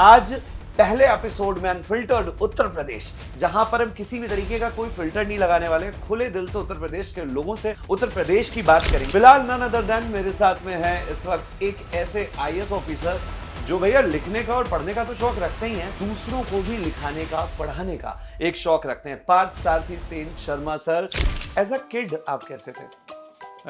आज पहले एपिसोड में अनफिल्टर्ड उत्तर प्रदेश, जहां पर हम किसी भी तरीके का कोई फिल्टर नहीं लगाने वाले, खुले दिल से उत्तर प्रदेश के लोगों से उत्तर प्रदेश की बात करेंगे। फिलहाल नन अदर देन मेरे साथ में है इस वक्त एक ऐसे आईएएस ऑफिसर जो भैया लिखने का और पढ़ने का तो शौक रखते ही हैं, दूसरों को भी लिखाने का पढ़ाने का एक शौक रखते हैं। Parth Sarathi Sen Sharma sir, as a kid आप कैसे थे?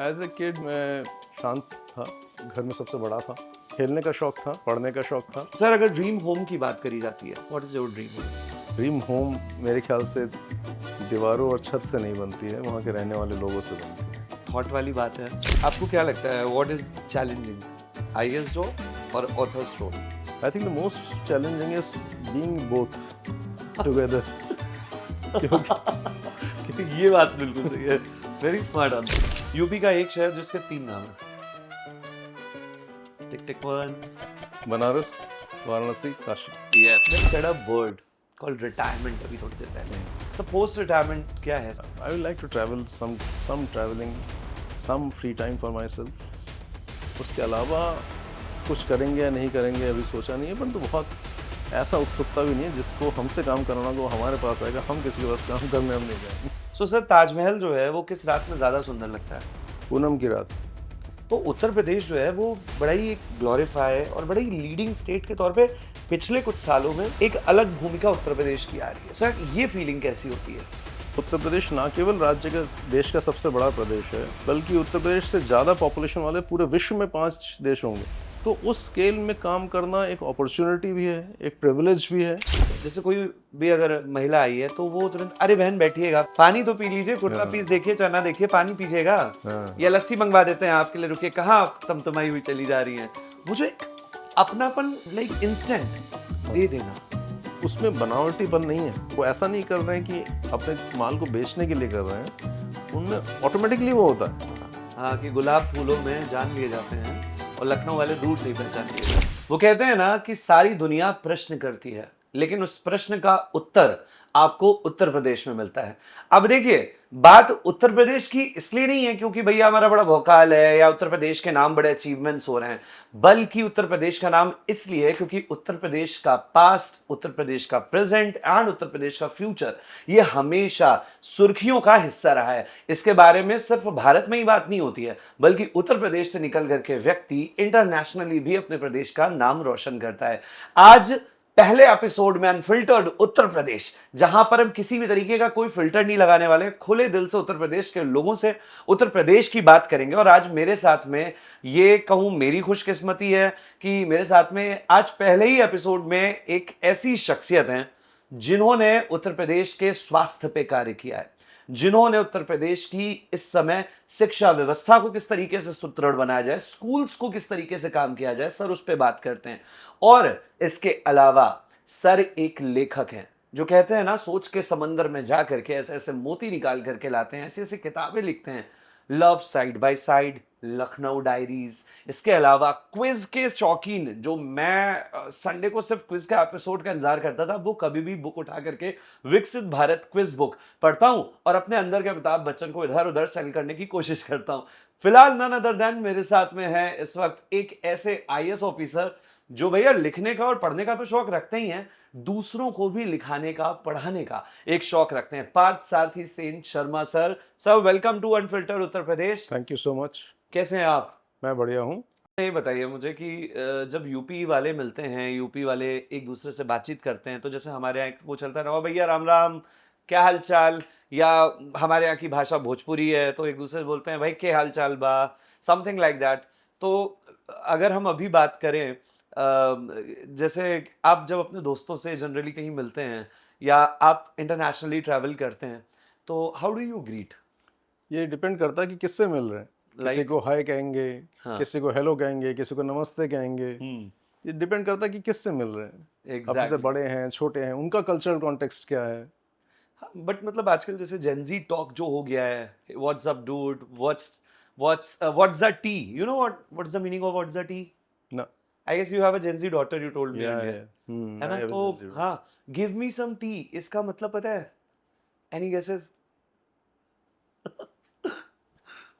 एज ए किड मैं शांत था, घर में सबसे बड़ा था, खेलने का शौक था, पढ़ने का शौक था। सर अगर ड्रीम होम की बात करी जाती है, what is your dream home? Dream home मेरे ख्याल से दीवारों और छत से नहीं बनती है, वहाँ के रहने वाले लोगों से बनती है। थॉट वाली बात है। आपको क्या लगता है what is challenging, IAS job और author's role? I think the most challenging is being both together. क्योंकि ये बात बिल्कुल सही है। Very smart answer. यूपी का एक शहर जिसके 3 नाम है। Tick tick one. Banaras, Varanasi, Kashi. Let's set a word called retirement अभी थोड़ी देर पहले। तो पोस्ट रिटायरमेंट क्या है? I would like to travel, some traveling, some free time for myself। उसके अलावा कुछ करेंगे या नहीं करेंगे अभी सोचा नहीं है, परंतु बहुत ऐसा उत्सुकता भी नहीं है जिसको हमसे काम करना तो हमारे पास आएगा, हम किसी के पास काम करने हम नहीं जाएंगे। सो सर ताजमहल जो है वो किस रात में ज्यादा सुंदर लगता है? पूनम की रात। तो उत्तर प्रदेश जो है वो बड़ा ही एक ग्लोरीफाई और बड़ा ही लीडिंग स्टेट के तौर पे पिछले कुछ सालों में एक अलग भूमिका उत्तर प्रदेश की आ रही है। सर ये फीलिंग कैसी होती है? उत्तर प्रदेश ना केवल राज्य का, देश का सबसे बड़ा प्रदेश है, बल्कि उत्तर प्रदेश से ज़्यादा पॉपुलेशन वाले पूरे विश्व में 5 देश होंगे। तो उस स्केल में काम करना एक अपॉर्चुनिटी भी है, एक प्रिविलेज भी है। जैसे कोई भी अगर महिला आई है तो वो तुरंत, अरे बहन बैठिएगा, पानी तो पी लीजिए, कुर्ता पीस देखिए, चना देखिए, पानी पीजिएगा, या लस्सी मंगवा देते हैं आपके लिए, रुकिए, कहाँ आप तमतमाई हुई चली जा रही हैं। वो जो एक अपनापन लाइक इंस्टेंट दे देना, उसमें बनावटीपन नहीं है। वो ऐसा नहीं कर रहे हैं कि अपने माल को बेचने के लिए कर रहे हैं, उनमें ऑटोमेटिकली वो होता है। हाँ, कि गुलाब फूलों में जान लिए जाते हैं और लखनऊ वाले दूर से ही पहचान लिए जाते हैं। वो कहते हैं ना कि सारी दुनिया प्रश्न करती है, लेकिन उस प्रश्न का उत्तर आपको उत्तर प्रदेश में मिलता है। अब देखिए, बात उत्तर प्रदेश की इसलिए नहीं है क्योंकि भैया हमारा बड़ा भौकाल है या उत्तर प्रदेश के नाम बड़े अचीवमेंट्स हो रहे हैं, बल्कि उत्तर प्रदेश का नाम इसलिए है क्योंकि उत्तर प्रदेश का पास्ट, उत्तर प्रदेश का प्रेजेंट एंड उत्तर प्रदेश का फ्यूचर ये हमेशा सुर्खियों का हिस्सा रहा है। इसके बारे में सिर्फ भारत में ही बात नहीं होती है, बल्कि उत्तर प्रदेश से निकल करके व्यक्ति इंटरनेशनली भी अपने प्रदेश का नाम रोशन करता है। आज पहले एपिसोड में अनफिल्टर्ड उत्तर प्रदेश, जहां पर हम किसी भी तरीके का कोई फिल्टर नहीं लगाने वाले, खुले दिल से उत्तर प्रदेश के लोगों से उत्तर प्रदेश की बात करेंगे। और आज मेरे साथ में, ये कहूं मेरी खुशकिस्मती है कि मेरे साथ में आज पहले ही एपिसोड में एक ऐसी शख्सियत हैं जिन्होंने उत्तर प्रदेश के स्वास्थ्य पे कार्य किया है, जिन्होंने उत्तर प्रदेश की इस समय शिक्षा व्यवस्था को किस तरीके से सुदृढ़ बनाया जाए, स्कूल्स को किस तरीके से काम किया जाए, सर उस पर बात करते हैं। और इसके अलावा सर एक लेखक हैं जो कहते हैं ना, सोच के समंदर में जा करके ऐसे ऐसे मोती निकाल करके लाते हैं, ऐसी ऐसी किताबें लिखते हैं। Love side by side, Lucknow diaries, इसके अलावा क्विज के शौकीन, जो मैं संडे को सिर्फ क्विज का एपिसोड का इंतजार करता था, वो कभी भी बुक उठा करके विकसित भारत क्विज बुक पढ़ता हूं और अपने अंदर के अमिताभ बच्चन को इधर उधर सेल करने की कोशिश करता हूं। फिलहाल नन अदर देन मेरे साथ में है इस वक्त एक ऐसे आईएएस ऑफिसर जो भैया लिखने का और पढ़ने का तो शौक रखते ही हैं, दूसरों को भी लिखाने का पढ़ाने का एक शौक रखते हैं। Parth Sarathi Sen Sharma sir, sir welcome to unfiltered Uttar Pradesh. Thank you so much. कैसे हैं आप? मैं बढ़िया हूँ। ये बताइए मुझे कि जब यूपी वाले मिलते हैं, यूपी वाले एक दूसरे से बातचीत करते हैं, तो जैसे हमारे यहाँ वो चलता है, भैया राम राम, क्या हाल चाल, या हमारे यहाँ की भाषा भोजपुरी है तो एक दूसरे से बोलते हैं भाई क्या हाल चाल बा, समथिंग लाइक दैट। तो अगर हम अभी बात करें, जैसे आप जब अपने दोस्तों से जनरली कहीं मिलते हैं या आप इंटरनेशनली ट्रैवल करते हैं, तो हाउ डू यू ग्रीट? ये डिपेंड करता है कि किससे मिल रहे हैं। किसी Like? को हाय कहेंगे, हाँ। किसी को हेलो कहेंगे, किसी को नमस्ते कहेंगे। ये डिपेंड करता है कि किससे मिल रहे हैं। अपने से एग्जैक्टली। बड़े हैं, छोटे हैं, उनका कल्चरल कॉन्टेक्स्ट क्या है। बट मतलब आजकल जैसे जेनजी टॉक जो हो गया है, what's up dude, what's the tea, you know what's the meaning of what's the tea? ना। I guess you have a gen Z daughter, you told me yeah earlier, है ना? तो हाँ, गिव मी सम टी, इसका मतलब पता है? Any guesses?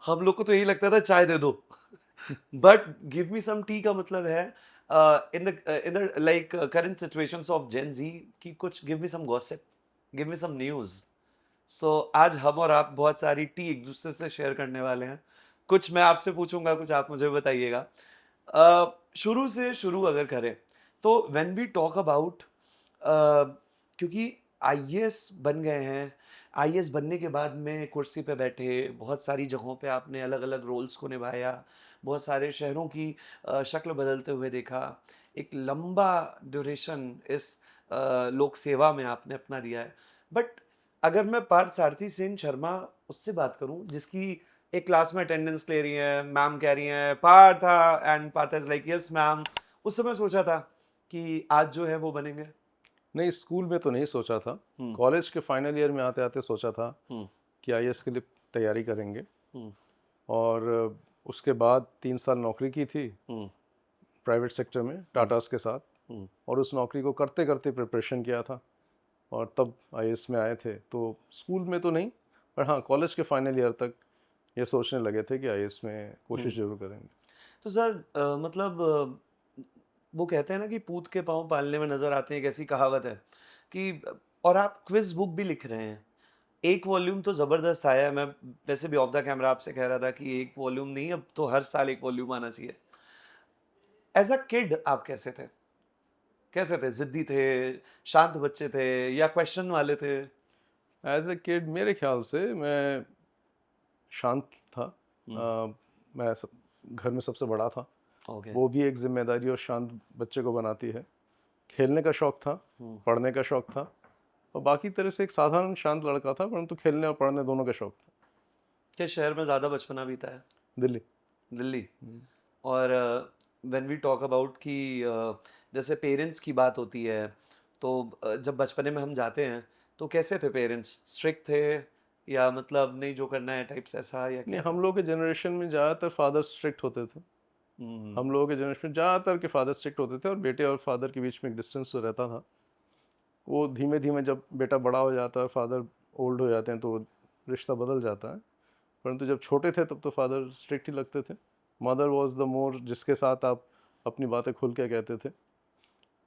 हम लोग को तो यही लगता था चाय दे दो, but give me some tea का मतलब है in the like current situations of Gen Z कि कुछ give me some gossip, give me some news. सो आज हम और आप बहुत सारी टी एक दूसरे से शेयर करने वाले हैं। कुछ मैं आपसे पूछूंगा, कुछ आप मुझे बताइएगा। शुरू से शुरू अगर करें तो व्हेन वी टॉक अबाउट, क्योंकि आईएएस बन गए हैं, आईएएस बनने के बाद में कुर्सी पे बैठे, बहुत सारी जगहों पे आपने अलग अलग रोल्स को निभाया, बहुत सारे शहरों की शक्ल बदलते हुए देखा, एक लंबा ड्यूरेशन इस लोक सेवा में आपने अपना दिया है। बट अगर मैं पार्थ सारथी सेन शर्मा उससे बात करूं जिसकी एक क्लास में अटेंडेंस ले रही है, मैम कह रही हैं पार्थ था, and Parth is like yes ma'am, उस समय सोचा था कि आज जो है वो बनेंगे? नहीं, स्कूल में तो नहीं सोचा था। हम्म। कॉलेज के फाइनल ईयर में आते आते सोचा था हम्म। कि आईएएस के लिए तैयारी करेंगे। हम्म। और उसके बाद 3 साल नौकरी की थी हम्म। प्राइवेट सेक्टर में टाटास के साथ। हम्म। और उस नौकरी को करते करते प्रिपरेशन किया था और तब आईएएस में आए थे। तो स्कूल में तो नहीं, पर हाँ कॉलेज के फाइनल ईयर तक ये सोचने लगे थे कि आईएएस में कोशिश जरूर करेंगे। तो सर मतलब वो कहते हैं ना कि पूत के पाँव पालने में नजर आते हैं, एक ऐसी कहावत है कि और आप क्विज बुक भी लिख रहे हैं। एक वॉल्यूम तो जबरदस्त आया है, मैं वैसे भी ऑफ द कैमरा आपसे कह रहा था कि एक वॉल्यूम नहीं, अब तो हर साल एक वॉल्यूम आना चाहिए। एज अ किड आप कैसे थे? कैसे थे? जिद्दी थे, शांत बच्चे थे, या क्वेश्चन वाले थे? एज ए किड मेरे ख्याल से मैं शांत था। हम्म। मैं घर में सबसे बड़ा था। ओके। वो भी एक जिम्मेदारी और शांत बच्चे को बनाती है। खेलने का शौक था, पढ़ने का शौक था, और बाकी तरह से एक साधारण शांत लड़का था, परंतु खेलने और पढ़ने दोनों का शौक था। किस शहर में ज़्यादा बचपना बीता है? दिल्ली। दिल्ली। और व्हेन वी टॉक अबाउट कि जैसे पेरेंट्स की बात होती है, तो जब बचपने में हम जाते हैं तो कैसे थे पेरेंट्स? स्ट्रिक्ट थे या मतलब नहीं जो करना है टाइप्स, ऐसा या नहीं, क्या हम था? लोग के जनरेशन में ज़्यादातर फादर स्ट्रिक्ट होते थे। हम्म। हम लोगों के जनरेशन में ज़्यादातर के फादर स्ट्रिक्ट होते थे, और बेटे और फादर के बीच में एक डिस्टेंस तो रहता था। वो धीमे धीमे जब बेटा बड़ा हो जाता है और फादर ओल्ड हो जाते हैं तो रिश्ता बदल जाता है। परंतु जब छोटे थे तब तो फादर स्ट्रिक्ट ही लगते थे। मदर वॉज द मोर जिसके साथ आप अपनी बातें खुल के कहते थे।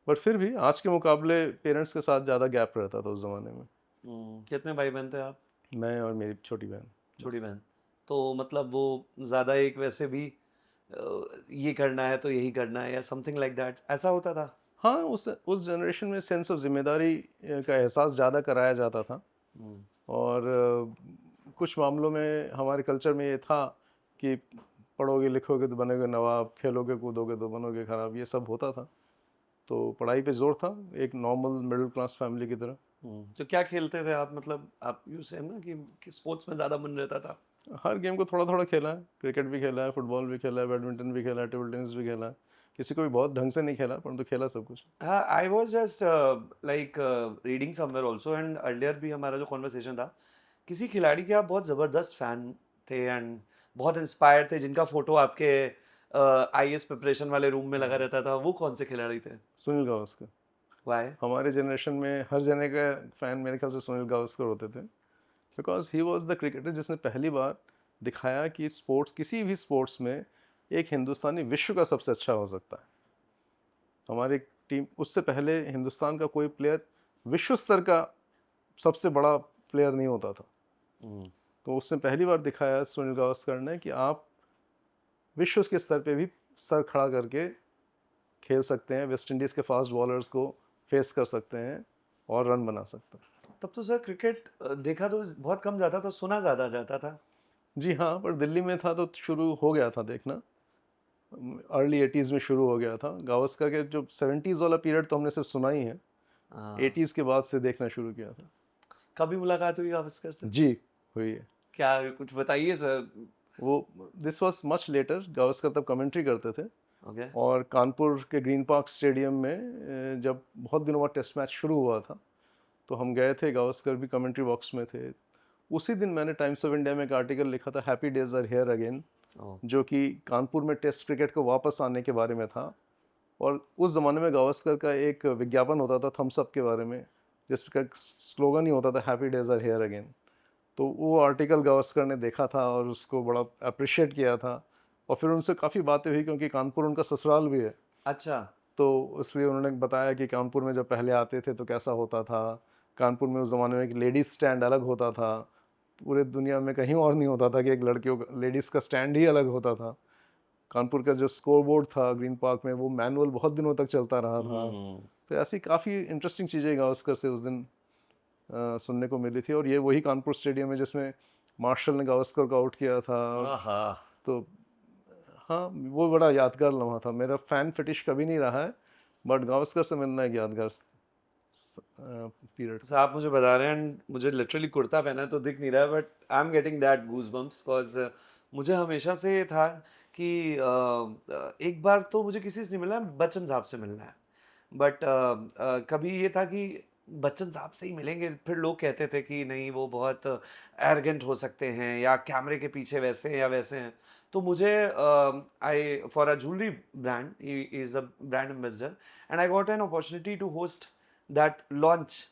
बट फिर भी आज के मुकाबले पेरेंट्स के साथ ज़्यादा गैप रहता था उस ज़माने में। कितने भाई बहन थे आप? मैं और मेरी छोटी बहन। छोटी बहन। तो मतलब वो ज़्यादा एक वैसे भी ये करना है तो यही करना है या समथिंग लाइक दैट, ऐसा होता था? हाँ, उस जनरेशन में सेंस ऑफ जिम्मेदारी का एहसास ज़्यादा कराया जाता था। हम्म। और कुछ मामलों में हमारे कल्चर में ये था कि पढ़ोगे लिखोगे तो बनोगे नवाब, खेलोगे कूदोगे तो बनोगे खराब, ये सब होता था। तो पढ़ाई पे जोर था, एक नॉर्मल मिडिल क्लास फैमिली की तरह। तो क्या खेलते थे आप? मतलब आप यू से ना कि स्पोर्ट्स में ज़्यादा मन रहता था? हर गेम को थोड़ा थोड़ा खेला है। क्रिकेट भी खेला है, फुटबॉल भी खेला है, बैडमिंटन भी खेला है, टेबल टेनिस भी खेला है। किसी को भी बहुत ढंग से नहीं खेला, परंतु खेला सब कुछ। हाँ, I was just like reading somewhere also, and earlier भी हमारा जो कॉन्वर्सेशन था, किसी खिलाड़ी के आप बहुत ज़बरदस्त फैन थे एंड बहुत इंस्पायर्ड थे, जिनका फोटो आपके आईएएस प्रिपरेशन वाले रूम में लगा रहता था, वो कौन से खिलाड़ी थे? सुनील गावस्कर। वाई? हमारे जनरेशन में हर जने का फैन मेरे ख्याल से सुनील गावस्कर होते थे। Because he was the cricketer जिसने पहली बार दिखाया कि स्पोर्ट्स, किसी भी स्पोर्ट्स में एक हिंदुस्तानी विश्व का सबसे अच्छा हो सकता है। हमारी टीम, उससे पहले हिंदुस्तान का कोई प्लेयर विश्व स्तर का सबसे बड़ा प्लेयर नहीं होता था। तो उसने पहली बार दिखाया सुनील गावस्कर ने कि आप विश्व के स्तर पे भी सर खड़ा करके खेल सकते हैं, वेस्ट इंडीज़ के फास्ट बॉलर्स को फेस कर सकते हैं और रन बना सकते हैं। तब तो सर क्रिकेट देखा तो बहुत कम जाता था, सुना ज़्यादा जाता था। जी हाँ, पर दिल्ली में था तो शुरू हो गया था देखना। अर्ली 80s में शुरू हो गया था। गावस्कर के जो 70s वाला पीरियड तो हमने सिर्फ सुना ही है। हाँ। 80s के बाद से देखना शुरू किया था। कभी मुलाकात हुई गावस्कर से? जी, हुई है। क्या कुछ बताइए सर। वो this was much later. Gavaskar तब कमेंट्री करते थे, ओके। और कानपुर के ग्रीन पार्क स्टेडियम में जब बहुत दिनों बाद टेस्ट मैच शुरू हुआ था तो हम गए थे, गावस्कर भी कमेंट्री बॉक्स में थे। उसी दिन मैंने टाइम्स ऑफ इंडिया में एक आर्टिकल लिखा था, happy days are here again, oh. जो कि कानपुर में टेस्ट क्रिकेट को वापस आने के बारे में था। और उस ज़माने में गावस्कर का एक विज्ञापन होता था थम्स अप के बारे में, जिसका स्लोगन ही होता था happy days are here again. तो वो आर्टिकल गावस्कर ने देखा था और उसको बड़ा अप्रिशिएट किया था, और फिर उनसे काफ़ी बातें हुई क्योंकि कानपुर उनका ससुराल भी है। अच्छा। तो इसलिए उन्होंने बताया कि कानपुर में जब पहले आते थे तो कैसा होता था। कानपुर में उस ज़माने में एक लेडीज़ स्टैंड अलग होता था। पूरे दुनिया में कहीं और नहीं होता था कि एक लड़कियों का लेडीज़ का स्टैंड ही अलग होता था। कानपुर का जो स्कोर बोर्ड था ग्रीन पार्क में वो मैनुअल बहुत दिनों तक चलता रहा था। हम्म। तो ऐसी काफ़ी इंटरेस्टिंग चीज़ें गावस्कर से उस दिन सुनने को मिली थी। और ये वही कानपुर स्टेडियम है जिसमें मार्शल ने गावस्कर को आउट किया था। आहा। तो हाँ, वो बड़ा यादगार लम्हा था। मेरा फ़ैन फेटिश कभी नहीं रहा है, बट गावस्कर से मिलना एक यादगार पीरियड तो था। आप मुझे बता रहे हैं, मुझे लिटरली कुर्ता पहना है तो दिख नहीं रहा है, but I am getting that goose bumps because मुझे हमेशा से ये था कि एक बार तो मुझे किसी से नहीं मिलना है, बच्चन साहब से मिलना है। बट कभी ये था कि बच्चन साहब से ही मिलेंगे, फिर लोग कहते थे कि नहीं वो बहुत एरोगेंट हो सकते हैं या कैमरे के पीछे वैसे हैं या वैसे हैं। तो मुझे I for a jewellery brand, he is a brand ambassador, and I got an opportunity to host that launch,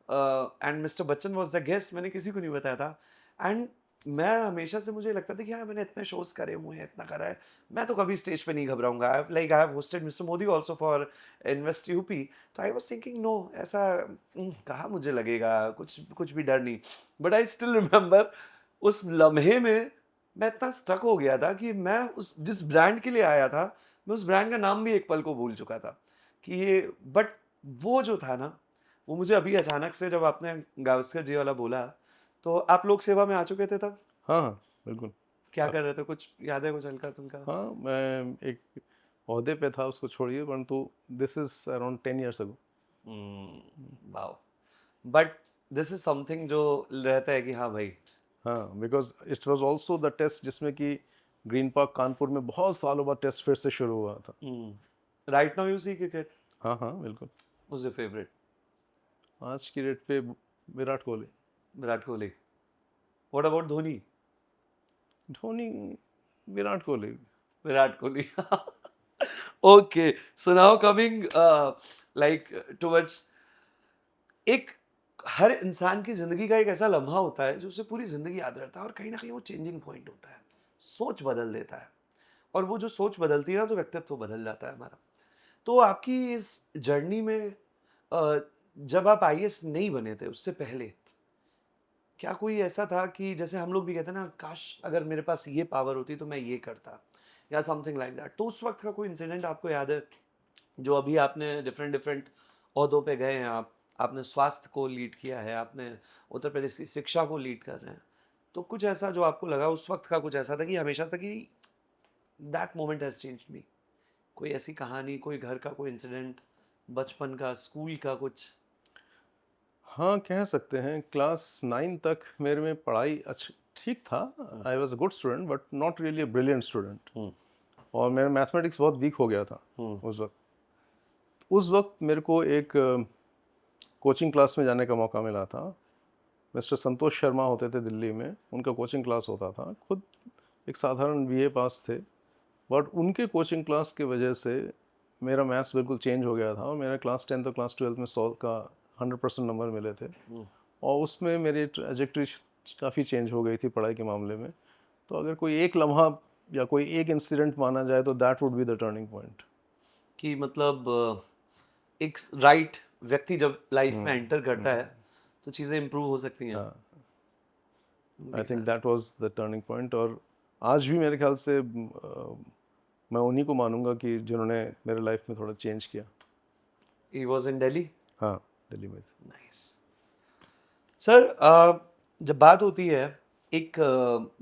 and mister Bachchan was the guest. मैंने किसी को नहीं बताया था। एंड मैं हमेशा से मुझे लगता था कि हाँ मैंने इतने शोज करे हुए हैं, इतना करा है, मैं तो कभी स्टेज पे नहीं घबराऊंगा। I have hosted mister Modi also for invest UP. तो आई वाज थिंकिंग नो, ऐसा कहाँ मुझे लगेगा, कुछ कुछ भी डर नहीं। बट आई स्टिल रिमेंबर उस लम्हे में मैं इतना स्टक हो गया था कि मैं उस जिस ब्रांड के लिए आया था, मैं उस ब्रांड का नाम भी एक पल को भूल चुका था कि ये। बट वो जो था ना, वो मुझे अभी अचानक से जब आपने गावस्कर जी वाला बोला, तो आप लोक सेवा में आ चुके थे तब? हाँ, हाँ, बिल्कुल। क्या अ, कर रहे थे, कुछ याद है कुछ हल्का तुमका? हाँ, मैं एक ओहदे पे था, उसको छोड़िए, परंतु this is around 10 years ago. Wow. But this is something जो रहता है कि हाँ भाई। हाँ, because it was also the test जिसमें कि ग्रीन पार्क कानपुर में बहुत सालों बाद टेस्ट फिर से शुरू हुआ था। Right now you see cricket, हाँ, हाँ, बिल्कुल। Who's your favourite? आज की डेट पे Virat Kohli. Virat Kohli. What about Dhoni? Dhoni, Virat Kohli. Virat Kohli. Okay, so now coming like towards, एक हर इंसान की जिंदगी का एक ऐसा लम्हा होता है जो उसे पूरी जिंदगी याद रहता है, और कहीं ना कहीं वो चेंजिंग पॉइंट होता है, सोच बदल देता है। और वो जो सोच बदलती है ना, तो व्यक्तित्व बदल जाता है हमारा। तो आपकी इस जर्नी में अ, जब आप आईएएस नहीं बने थे उससे पहले, क्या कोई ऐसा था कि जैसे हम लोग भी कहते हैं ना, काश अगर मेरे पास ये पावर होती तो मैं ये करता, या समथिंग लाइक दैट। तो उस वक्त का कोई इंसिडेंट आपको याद है? जो अभी आपने डिफरेंट डिफरेंट ओहदों पे गए हैं, आप आपने स्वास्थ्य को लीड किया है, आपने उत्तर प्रदेश की शिक्षा को लीड कर रहे हैं, तो कुछ ऐसा जो आपको लगा उस वक्त का, कुछ ऐसा था कि हमेशा था कि that moment has changed me? कोई ऐसी कहानी, कोई घर का कोई इंसिडेंट, बचपन का, स्कूल का कुछ? हाँ, कह सकते हैं क्लास 9 तक मेरे में पढ़ाई ठीक था। I was a good student but not really a brilliant student. Hmm. और मेरा मैथमेटिक्स बहुत वीक हो गया था हम्म। उस वक़्त। उस वक़्त मेरे को एक कोचिंग क्लास में जाने का मौका मिला था। मिस्टर संतोष शर्मा होते थे दिल्ली में, उनका कोचिंग क्लास होता था। खुद एक साधारण बीए पास थे, बट उनके कोचिंग क्लास की वजह से मेरा मैथ्स बिल्कुल चेंज हो गया था और मेरा क्लास 10th और क्लास 12th में 100 का 100% नंबर मिले थे। और उसमें मेरी ट्रैजेक्टरी काफ़ी चेंज हो गई थी पढ़ाई के मामले में। तो अगर कोई एक लम्हा या कोई एक इंसिडेंट माना जाए तो that would be the turning point. कि मतलब एक राइट व्यक्ति जब लाइफ में एंटर करता है तो चीज़ें इम्प्रूव हो सकती हैं। हाँ, आई जी think sir. That was the turning point. और आज भी मेरे ख्याल से मैं उन्हीं को मानूंगा कि जिन्होंने मेरे लाइफ में थोड़ा चेंज किया। He was in Delhi. हाँ, दिल्ली में। नाइस। सर जब बात होती है एक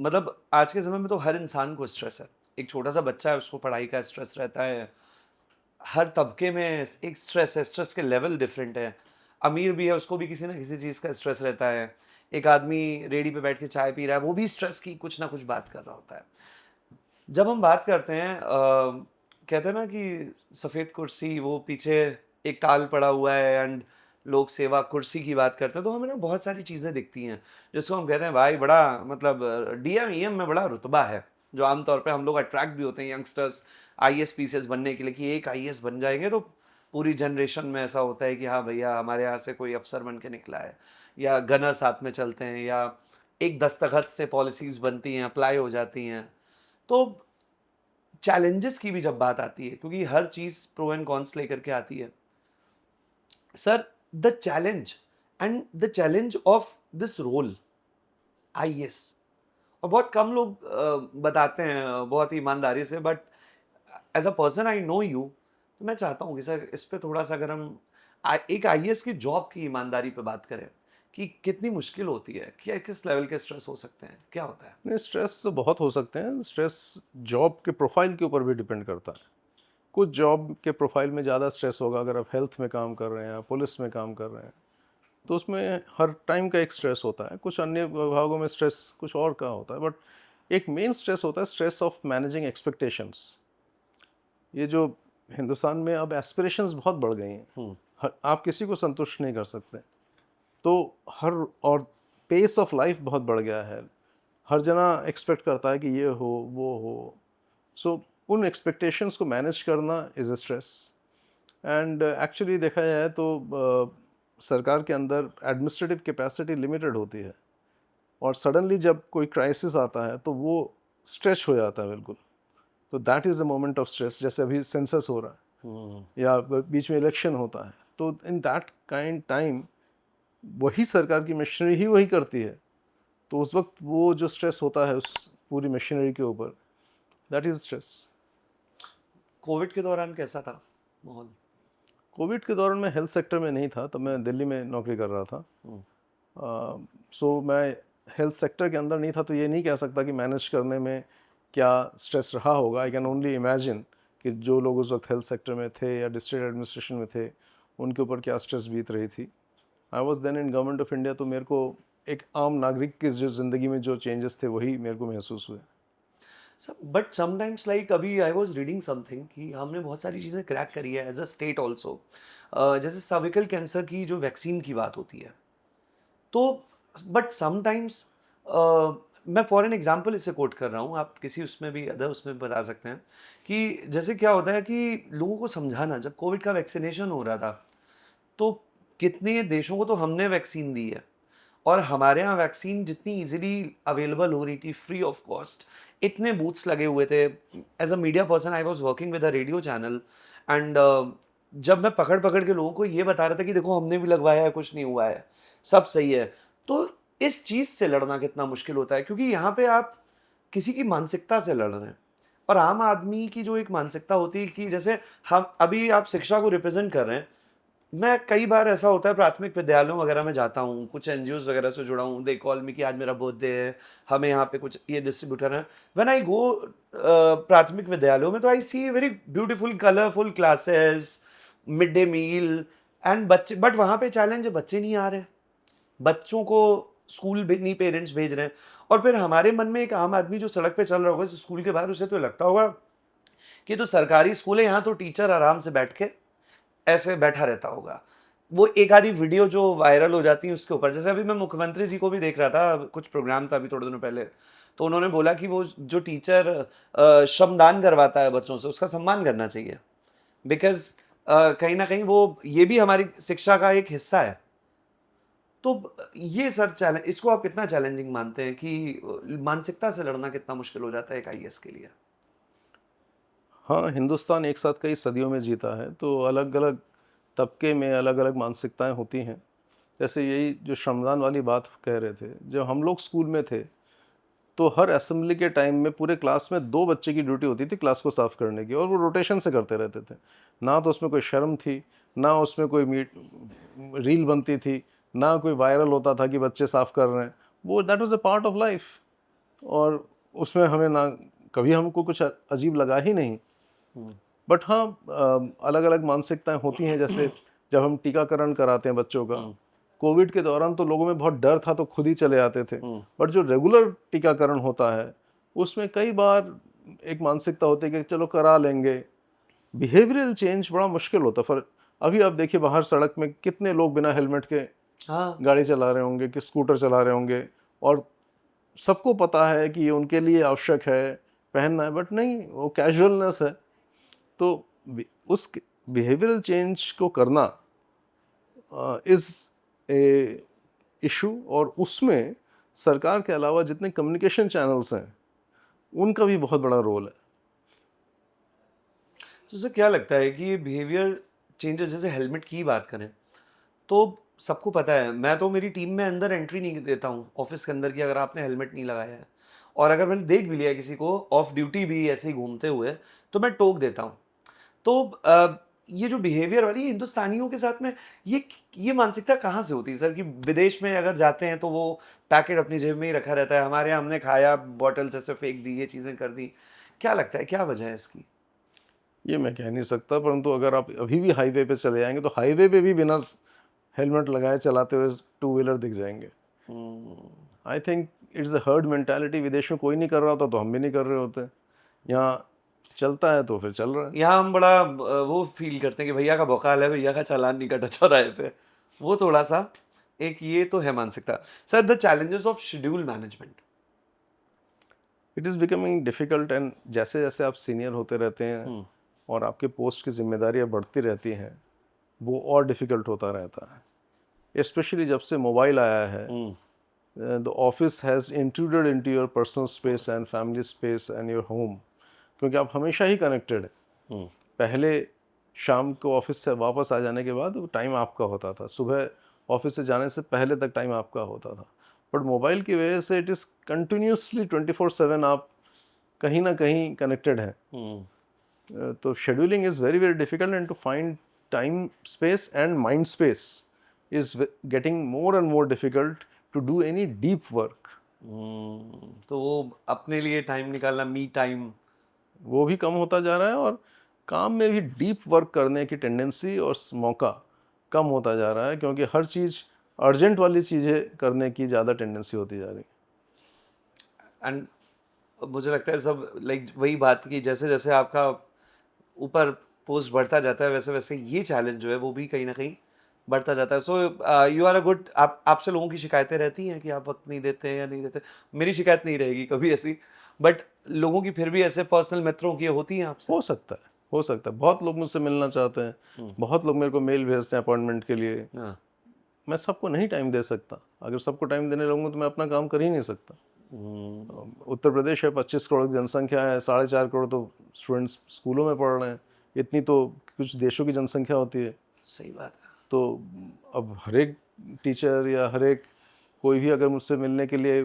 मतलब आज के समय में तो हर इंसान को स्ट्रेस है। एक छोटा सा बच्चा है, उसको पढ़ाई का स्ट्रेस रहता है। हर तबके में एक स्ट्रेस है, स्ट्रेस के लेवल डिफरेंट है। अमीर भी है, उसको भी किसी ना किसी चीज़ का स्ट्रेस रहता है। एक आदमी रेडी पे बैठ के चाय पी रहा है, वो भी स्ट्रेस की कुछ ना कुछ बात कर रहा होता है। जब हम बात करते हैं कहते हैं ना कि सफ़ेद कुर्सी, वो पीछे एक टाल पड़ा हुआ है, एंड लोग सेवा कुर्सी की बात करते हैं, तो हमें ना बहुत सारी चीज़ें दिखती हैं जिसको हम कहते हैं भाई बड़ा मतलब डीएम ईएम में बड़ा रुतबा है, जो आमतौर पे हम लोग अट्रैक्ट भी होते हैं यंगस्टर्स आईएएस पीसीएस बनने के लिए, कि एक आईएएस बन जाएंगे तो पूरी जनरेशन में ऐसा होता है कि हाँ भैया हमारे यहाँ से कोई अफसर बन के निकला है, या गनर साथ में चलते हैं, या एक दस्तखत से पॉलिसीज़ बनती हैं, अप्लाई हो जाती हैं। तो चैलेंजेस की भी जब बात आती है, क्योंकि हर चीज़ प्रो एंड कॉन्स लेकर के आती है, sir, the challenge and the challenge of this role IAS, और बहुत कम लोग बताते हैं बहुत ही ईमानदारी से, but as a person I know you, तो मैं चाहता हूँ कि सर इस पे थोड़ा सा अगर हम एक आईएएस की जॉब की ईमानदारी पे बात करें कि कितनी मुश्किल होती है, क्या किस लेवल के स्ट्रेस हो सकते हैं, क्या होता है? नहीं, स्ट्रेस तो बहुत हो सकते हैं। स्ट्रेस जॉब के प्रोफाइल के ऊपर भी डिपेंड करता है। कुछ जॉब के प्रोफाइल में ज़्यादा स्ट्रेस होगा, अगर आप हेल्थ में काम कर रहे हैं या पुलिस में काम कर रहे हैं, तो उसमें हर टाइम का एक स्ट्रेस होता है। कुछ अन्य विभागों में स्ट्रेस कुछ और का होता है, बट एक मेन स्ट्रेस होता है स्ट्रेस ऑफ मैनेजिंग एक्सपेक्टेशंस। ये जो हिंदुस्तान में अब एस्पिरेशंस बहुत बढ़ गई हैं, आप किसी को संतुष्ट नहीं कर सकते, तो हर और पेस ऑफ लाइफ बहुत बढ़ गया है। हर जना एक्सपेक्ट करता है कि ये हो वो हो, सो उन एक्सपेक्टेशंस को मैनेज करना is a stress. And actually देखा जाए तो सरकार के अंदर एडमिनिस्ट्रेटिव कैपेसिटी लिमिटेड होती है, और सडनली जब कोई क्राइसिस आता है तो वो स्ट्रेच हो जाता है बिल्कुल। तो that is a moment of stress. जैसे अभी सेंसस हो रहा है या बीच में इलेक्शन होता है, तो इन दैट काइंड टाइम वही सरकार की मशीनरी ही वही करती है, तो उस वक्त वो जो स्ट्रेस होता है उस पूरी मशीनरी के ऊपर, दैट इज स्ट्रेस। कोविड के दौरान कैसा था माहौल? कोविड के दौरान मैं हेल्थ सेक्टर में नहीं था, तब मैं दिल्ली में नौकरी कर रहा था। सो मैं हेल्थ सेक्टर के अंदर नहीं था, तो ये नहीं कह सकता कि मैनेज करने में क्या स्ट्रेस रहा होगा। आई कैन ओनली इमेजिन कि जो लोग उस वक्त हेल्थ सेक्टर में थे या डिस्ट्रिक्ट एडमिनिस्ट्रेशन में थे, उनके ऊपर क्या स्ट्रेस बीत रही थी। I was then in government of India, तो मेरे को एक आम नागरिक की जो ज़िंदगी में जो चेंजेस थे वही मेरे को महसूस हुए। सब बट समटाइम्स लाइक अभी आई वाज रीडिंग समथिंग कि हमने बहुत सारी चीज़ें क्रैक करी है एज अ स्टेट ऑल्सो, जैसे सर्विकल कैंसर की जो वैक्सीन की बात होती है, तो बट समटाइम्स मैं फॉर एन एग्जांपल इसे कोट कर रहा हूँ, आप किसी उसमें भी अदर उसमें बता सकते हैं कि जैसे क्या होता है कि लोगों को समझाना, जब कोविड का वैक्सीनेशन हो रहा था तो कितने देशों को तो हमने वैक्सीन दी है, और हमारे यहाँ वैक्सीन जितनी इजीली अवेलेबल हो रही थी फ्री ऑफ कॉस्ट, इतने बूथ्स लगे हुए थे। As a media person I was working with a radio channel, and जब मैं पकड़ पकड़ के लोगों को ये बता रहा था कि देखो हमने भी लगवाया है, कुछ नहीं हुआ है, सब सही है, तो इस चीज़ से लड़ना कितना मुश्किल होता है, क्योंकि यहाँ पे आप किसी की मानसिकता से लड़ रहे हैं, और आम आदमी की जो एक मानसिकता होती है कि जैसे हम अभी आप शिक्षा को रिप्रेजेंट कर रहे हैं, मैं कई बार ऐसा होता है प्राथमिक विद्यालयों वगैरह में जाता हूँ, कुछ एनजीओज वगैरह से जुड़ा हूँ, दे कॉल मी कि आज मेरा बर्थडे है, हमें यहाँ पे कुछ ये डिस्ट्रीब्यूट करना है। व्हेन आई गो प्राथमिक विद्यालयों में, तो I see very beautiful colourful classes, mid day meal and बच्चे, बट वहाँ पे चैलेंज है, बच्चे नहीं आ रहे, बच्चों को स्कूल भी नहीं पेरेंट्स भेज रहे हैं। और फिर हमारे मन में एक आम आदमी जो सड़क पे चल रहा होगा स्कूल के बाहर, उसे तो लगता होगा कि तो सरकारी स्कूल है, यहाँ तो टीचर आराम से बैठ के ऐसे बैठा रहता होगा। वो एक आधी वीडियो जो वायरल हो जाती है उसके ऊपर, जैसे अभी मैं मुख्यमंत्री जी को भी देख रहा था, कुछ प्रोग्राम था अभी थोड़े दिनों पहले, तो उन्होंने बोला कि वो जो टीचर श्रमदान करवाता है बच्चों से, उसका सम्मान करना चाहिए, बिकॉज कहीं ना कहीं वो ये भी हमारी शिक्षा का एक हिस्सा है। तो ये सर चैलेंज, इसको आप कितना चैलेंजिंग मानते हैं कि मानसिकता से लड़ना कितना मुश्किल हो जाता है एक आईएएस के लिए? हाँ, हिंदुस्तान एक साथ कई सदियों में जीता है, तो अलग अलग तबके में अलग अलग मानसिकताएं होती हैं। जैसे यही जो श्रमदान वाली बात कह रहे थे, जब हम लोग स्कूल में थे तो हर असेंबली के टाइम में पूरे क्लास में 2 बच्चे की ड्यूटी होती थी क्लास को साफ करने की, और वो रोटेशन से करते रहते थे। ना तो उसमें कोई शर्म थी, ना उसमें कोई रील बनती थी, ना कोई वायरल होता था कि बच्चे साफ कर रहे हैं। वो that was a part of life, और उसमें हमें ना कभी हमको कुछ अजीब लगा ही नहीं। बट हाँ, अलग अलग मानसिकताएं होती हैं। जैसे जब हम टीकाकरण कराते हैं बच्चों का, कोविड के दौरान तो लोगों में बहुत डर था, तो खुद ही चले आते थे। बट जो रेगुलर टीकाकरण होता है उसमें कई बार एक मानसिकता होती है कि चलो करा लेंगे। बिहेवियरल चेंज बड़ा मुश्किल होता है। फॉर अभी आप देखिए बाहर सड़क में कितने लोग बिना हेलमेट के हाँ, गाड़ी चला रहे होंगे, कि स्कूटर चला रहे होंगे, और सबको पता है कि ये उनके लिए आवश्यक है, पहनना है, बट नहीं, वो कैजुअलनेस है। तो उस बिहेवियरल चेंज को करना इज ए इशू, और उसमें सरकार के अलावा जितने कम्युनिकेशन चैनल्स हैं उनका भी बहुत बड़ा रोल है। तो सर क्या लगता है कि ये बिहेवियर चेंजेस, जैसे हेलमेट की बात करें तो सबको पता है, मैं तो मेरी टीम में अंदर एंट्री नहीं देता हूँ ऑफिस के अंदर की अगर आपने हेलमेट नहीं लगाया है। और अगर मैंने देख भी लिया किसी को ऑफ ड्यूटी भी ऐसे ही घूमते हुए तो मैं टोक देता हूँ। तो ये जो बिहेवियर वाली हिंदुस्तानियों के साथ में, ये मानसिकता कहाँ से होती है सर, कि विदेश में अगर जाते हैं तो वो पैकेट अपनी जेब में ही रखा रहता है, हमारे यहाँ हमने खाया बॉटल्स ऐसे फेंक दी, ये चीज़ें कर दी, क्या लगता है क्या वजह है इसकी? ये मैं कह नहीं सकता, परंतु अगर आप अभी भी हाईवे पे चले जाएंगे तो हाईवे पे भी बिना हेलमेट लगाए चलाते हुए टू व्हीलर दिख जाएंगे। I think it's a herd mentality. विदेश में कोई नहीं कर रहा होता तो हम भी नहीं कर रहे होते, यहाँ चलता है तो फिर चल रहा है। यहाँ हम बड़ा वो फील करते हैं कि भैया का बौकाल है, भैया का चालान नहीं कटा चौराहे पे, वो थोड़ा सा एक ये तो है मानसिकता। Sir the challenges of schedule management. It is becoming difficult, and जैसे जैसे आप सीनियर होते रहते हैं और आपके पोस्ट की जिम्मेदारियां बढ़ती रहती हैं, वो और डिफ़िकल्ट होता रहता है। स्पेशली जब से मोबाइल आया है, the office has intruded into your personal space and family space and your home, क्योंकि आप हमेशा ही कनेक्टेड है। पहले शाम को ऑफिस से वापस आ जाने के बाद टाइम आपका होता था, सुबह ऑफिस से जाने से पहले तक टाइम आपका होता था। बट मोबाइल की वजह से इट इज़ कंटिन्यूसली 24/7 आप कहीं ना कहीं कनेक्टेड हैं। तो scheduling is very very difficult, and to find time space and mind space is getting more and more difficult to do any deep work. तो वो अपने लिए टाइम निकालना, मी टाइम। वो भी कम होता जा रहा है, और काम में भी डीप वर्क करने की टेंडेंसी और मौका कम होता जा रहा है, क्योंकि हर चीज़ अर्जेंट वाली चीज़ें करने की ज़्यादा टेंडेंसी होती जा रही है। एंड मुझे लगता है सब लाइक वही बात की, जैसे जैसे आपका ऊपर पोस्ट बढ़ता जाता है वैसे वैसे ये चैलेंज जो है वो भी कहीं ना कहीं बढ़ता जाता है। So you are a good, आप आपसे लोगों की शिकायतें रहती हैं कि आप वक्त नहीं देते हैं या नहीं देते? मेरी शिकायत नहीं रहेगी कभी ऐसी, बट लोगों की फिर भी ऐसे पर्सनल मित्रों की होती हैं आपसे? हो सकता है, हो सकता है। बहुत लोग मुझसे मिलना चाहते हैं, बहुत लोग मेरे को मेल भेजते हैं अपॉइंटमेंट के लिए। हाँ। मैं सबको नहीं टाइम दे सकता। अगर सबको टाइम देने लगूंगा तो मैं अपना काम कर ही नहीं सकता। उत्तर प्रदेश है, 25 करोड़ की जनसंख्या है, 4.5 करोड़ तो स्टूडेंट्स स्कूलों में पढ़ रहे हैं। इतनी तो कुछ देशों की जनसंख्या होती है। सही बात है। तो अब हर एक टीचर या हर एक कोई भी अगर मुझसे मिलने के लिए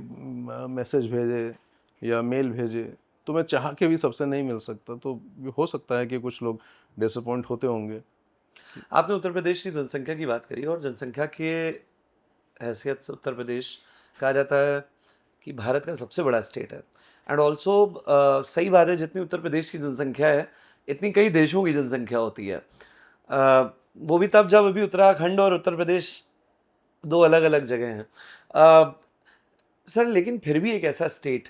मैसेज भेजे या मेल भेजे, तो मैं चाह के भी सबसे नहीं मिल सकता। तो हो सकता है कि कुछ लोग डिसअपॉइंट होते होंगे। आपने उत्तर प्रदेश की जनसंख्या की बात करी, और जनसंख्या के हैसियत से उत्तर प्रदेश कहा जाता है कि भारत का सबसे बड़ा स्टेट है। एंड ऑल्सो सही बात है, जितनी उत्तर प्रदेश की जनसंख्या है इतनी कई देशों की जनसंख्या होती है। वो भी तब जब अभी उत्तराखंड और उत्तर प्रदेश दो अलग अलग जगह हैं। सर लेकिन फिर भी एक ऐसा स्टेट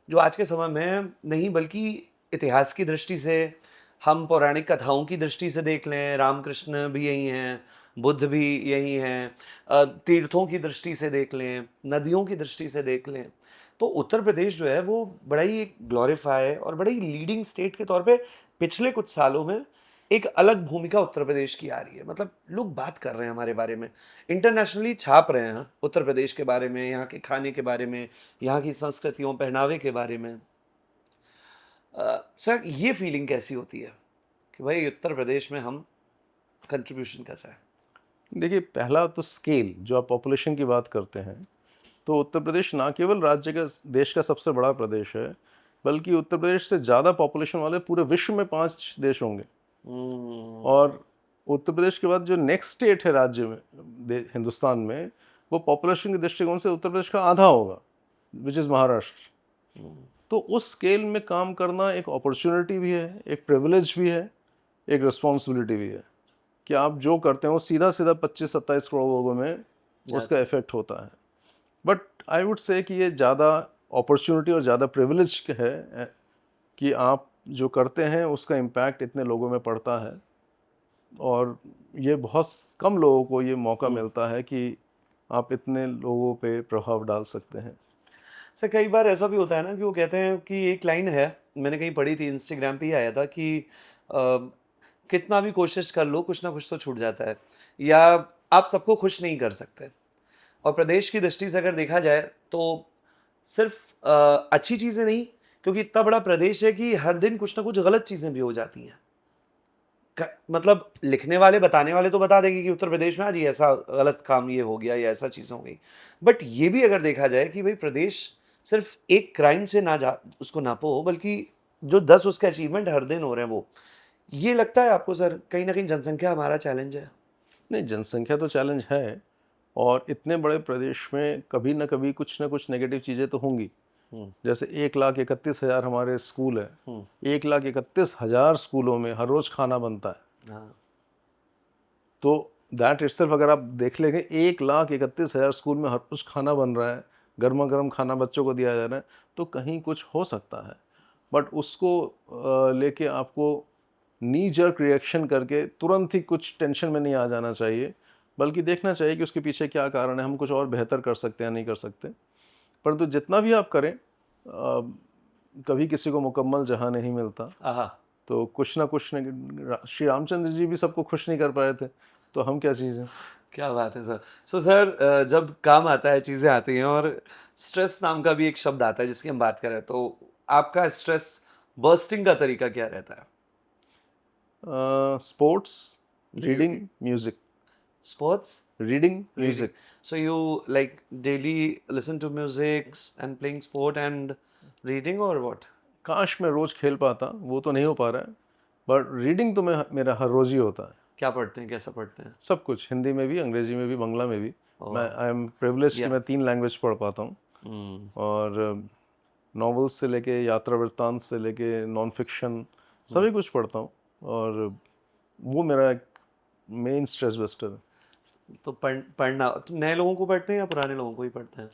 जो आज के समय में नहीं, बल्कि इतिहास की दृष्टि से, हम पौराणिक कथाओं की दृष्टि से देख लें, रामकृष्ण भी यही हैं, बुद्ध भी यही हैं, तीर्थों की दृष्टि से देख लें, नदियों की दृष्टि से देख लें, तो उत्तर प्रदेश जो है वो बड़ा ही ग्लोरीफाई और बड़ा ही लीडिंग स्टेट के तौर पे पिछले कुछ सालों में एक अलग भूमिका उत्तर प्रदेश की आ रही है। मतलब लोग बात कर रहे हैं हमारे बारे में, इंटरनेशनली छाप रहे हैं उत्तर प्रदेश के बारे में, यहाँ के खाने के बारे में, यहाँ की संस्कृतियों पहनावे के बारे में। सर ये फीलिंग कैसी होती है कि भाई उत्तर प्रदेश में हम कंट्रीब्यूशन कर रहे हैं? देखिए, पहला तो स्केल, जो आप पॉपुलेशन की बात करते हैं, तो उत्तर प्रदेश ना केवल राज्य का, देश का सबसे बड़ा प्रदेश है, बल्कि उत्तर प्रदेश से ज़्यादा पॉपुलेशन वाले पूरे विश्व में 5 देश होंगे। और उत्तर प्रदेश के बाद जो नेक्स्ट स्टेट है राज्य में, हिंदुस्तान में, वो पॉपुलेशन के दृष्टिकोण से उत्तर प्रदेश का आधा होगा, विच इज़ महाराष्ट्र। तो उस स्केल में काम करना एक अपॉर्चुनिटी भी है, एक प्रिविलेज भी है, एक रिस्पॉन्सिबिलिटी भी है, कि आप जो करते हैं वो सीधा सीधा 25-27 करोड़ लोगों में उसका इफेक्ट होता है। बट आई वुड से कि ये ज़्यादा अपॉर्चुनिटी और ज़्यादा प्रिविलेज है कि आप जो करते हैं उसका इम्पैक्ट इतने लोगों में पड़ता है, और ये बहुत कम लोगों को ये मौका मिलता है कि आप इतने लोगों पे प्रभाव डाल सकते हैं। सर कई बार ऐसा भी होता है ना कि वो कहते हैं कि एक लाइन है, मैंने कहीं पढ़ी थी, इंस्टाग्राम पे ही आया था कि कितना भी कोशिश कर लो कुछ ना कुछ तो छूट जाता है, या आप सबको खुश नहीं कर सकते। और प्रदेश की दृष्टि से अगर देखा जाए तो सिर्फ अच्छी चीज़ें नहीं, क्योंकि इतना बड़ा प्रदेश है कि हर दिन कुछ ना कुछ गलत चीज़ें भी हो जाती हैं। मतलब लिखने वाले बताने वाले तो बता देंगे कि उत्तर प्रदेश में आज ये ऐसा गलत काम ये हो गया या ऐसा चीज़ हो गई, बट ये भी अगर देखा जाए कि भाई प्रदेश सिर्फ एक क्राइम से ना जा उसको नापो, बल्कि जो 10 उसके अचीवमेंट हर दिन हो रहे हैं वो, ये लगता है आपको सर कहीं ना कहीं जनसंख्या हमारा चैलेंज है? नहीं, जनसंख्या तो चैलेंज है, और इतने बड़े प्रदेश में कभी ना कभी कुछ ना कुछ नेगेटिव चीज़ें तो होंगी। हम्म। जैसे 1,31,000 हमारे स्कूल है, हम्म। 1,31,000 स्कूलों में हर रोज़ खाना बनता है। हाँ। तो दैट इटसेल्फ अगर आप देख लेंगे, 1,31,000 स्कूल में हर रोज़ खाना बन रहा है, गर्मा गर्म खाना बच्चों को दिया जा रहा है, तो कहीं कुछ हो सकता है। बट उसको लेके आपको नी जर्क रिएक्शन करके तुरंत ही कुछ टेंशन में नहीं आ जाना चाहिए, बल्कि देखना चाहिए कि उसके पीछे क्या कारण है, हम कुछ और बेहतर कर सकते हैं या नहीं कर सकते। परंतु जितना भी आप करें, कभी किसी को मुकम्मल जहां नहीं मिलता। आहा। तो कुछ ना कुछ श्री रामचंद्र जी भी सबको खुश नहीं कर पाए थे, तो हम क्या चीज़ हैं। क्या बात है सर। सो सर, जब काम आता है चीज़ें आती हैं, और स्ट्रेस नाम का भी एक शब्द आता है जिसकी हम बात करें, तो आपका स्ट्रेस बर्स्टिंग का तरीका क्या रहता है? Sports, reading, music. Sports, reading, reading. Music. So you like daily listen to music and playing sport and reading or what? काश मैं रोज खेल पाता, वो तो नहीं हो पा रहा है, बट रीडिंग तो मेरा हर रोज ही होता है। क्या पढ़ते हैं, कैसा पढ़ते हैं? सब कुछ, हिंदी में भी, अंग्रेजी में भी, बांग्ला में भी। मैं वाह। आई एम प्रिविलेज कि या। मैं 3 लैंग्वेज पढ़ पाता हूँ। हम्म। और नॉवेल्स से लेके यात्रा वृत्तांत से लेके नॉन फिक्शन, सभी कुछ पढ़ता हूँ। और वो मेरा एक मेन स्ट्रेस बस्टर है। तो पढ़ना तो नए लोगों को पढ़ते हैं या पुराने लोगों को ही पढ़ते हैं?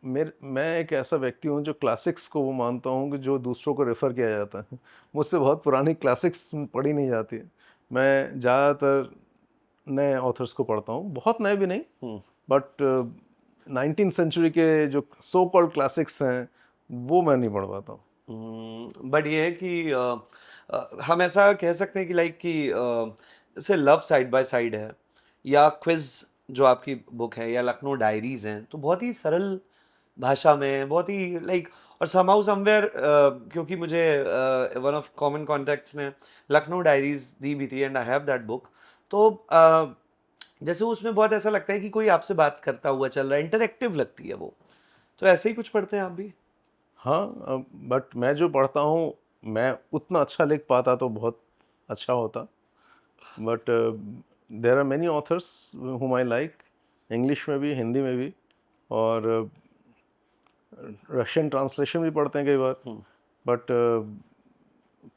मैं एक ऐसा व्यक्ति हूँ जो क्लासिक्स को वो मानता हूँ कि जो दूसरों को रेफ़र किया जाता है। मुझसे बहुत पुरानी क्लासिक्स पढ़ी नहीं जाती है। मैं ज़्यादातर नए ऑथर्स को पढ़ता हूँ, बहुत नए भी नहीं, हम्म। बट 19th सेंचुरी के जो सो कॉल्ड क्लासिक्स हैं, वो मैं नहीं पढ़ पाता हूँ। बट ये है कि हम ऐसा कह सकते हैं कि लाइक कि जैसे लव साइड बाय साइड है, या क्विज जो आपकी बुक है, या लखनऊ डायरीज हैं, तो बहुत ही सरल भाषा में, बहुत ही लाइक, और समहाउ समवेयर, क्योंकि मुझे वन ऑफ कॉमन कॉन्टैक्ट्स ने लखनऊ डायरीज दी भी थी and I have that book. तो जैसे उसमें बहुत ऐसा लगता है कि कोई आपसे बात करता हुआ चल रहा है, इंटरेक्टिव लगती है वो। तो ऐसे ही कुछ पढ़ते हैं आप भी? हाँ, बट मैं जो पढ़ता हूँ, मैं उतना अच्छा लिख पाता तो बहुत अच्छा होता। But there are many authors whom I like, English में भी, हिंदी में भी। और रशियन ट्रांसलेशन भी पढ़ते हैं कई बार। बट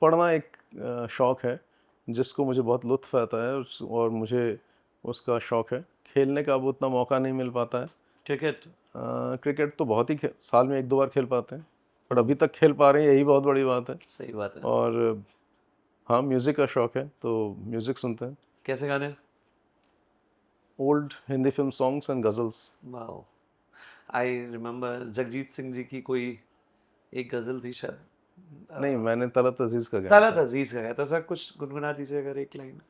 पढ़ना एक शौक़ है जिसको मुझे बहुत लुत्फ़ आता है, और मुझे उसका शौक़ है। खेलने का अब उतना मौका नहीं मिल पाता है। क्रिकेट? क्रिकेट तो बहुत ही साल में 1-2 बार खेल पाते हैं, बट अभी तक खेल पा रहे हैं, यही बहुत बड़ी बात है। सही बात है। और हाँ, म्यूज़िक का शौक़ है, तो म्यूज़िक सुनते हैं। कैसे गाने? Old Hindi film songs and ghazals. Wow. I remember Jagjit Singh ji की कोई एक गजल थी शायद, नहीं, मैंने तलत अज़ीज़ का गाया तलत था। अजीज का गाया था। सर कुछ गुनगुना दीजिए अगर एक लाइन।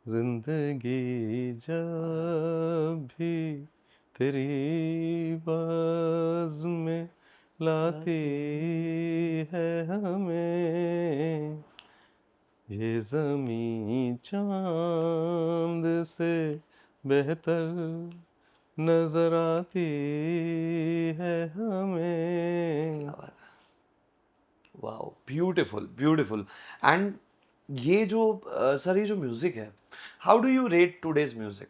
ज़िंदगी जब भी तेरी बाज़ में लाती है हमें, ये ज़मीं चाँद से बेहतर नज़र आती है हमें। क्या बात है। Wow, beautiful beautiful. एंड ये जो सर ये जो म्यूजिक है, how do you rate today's music?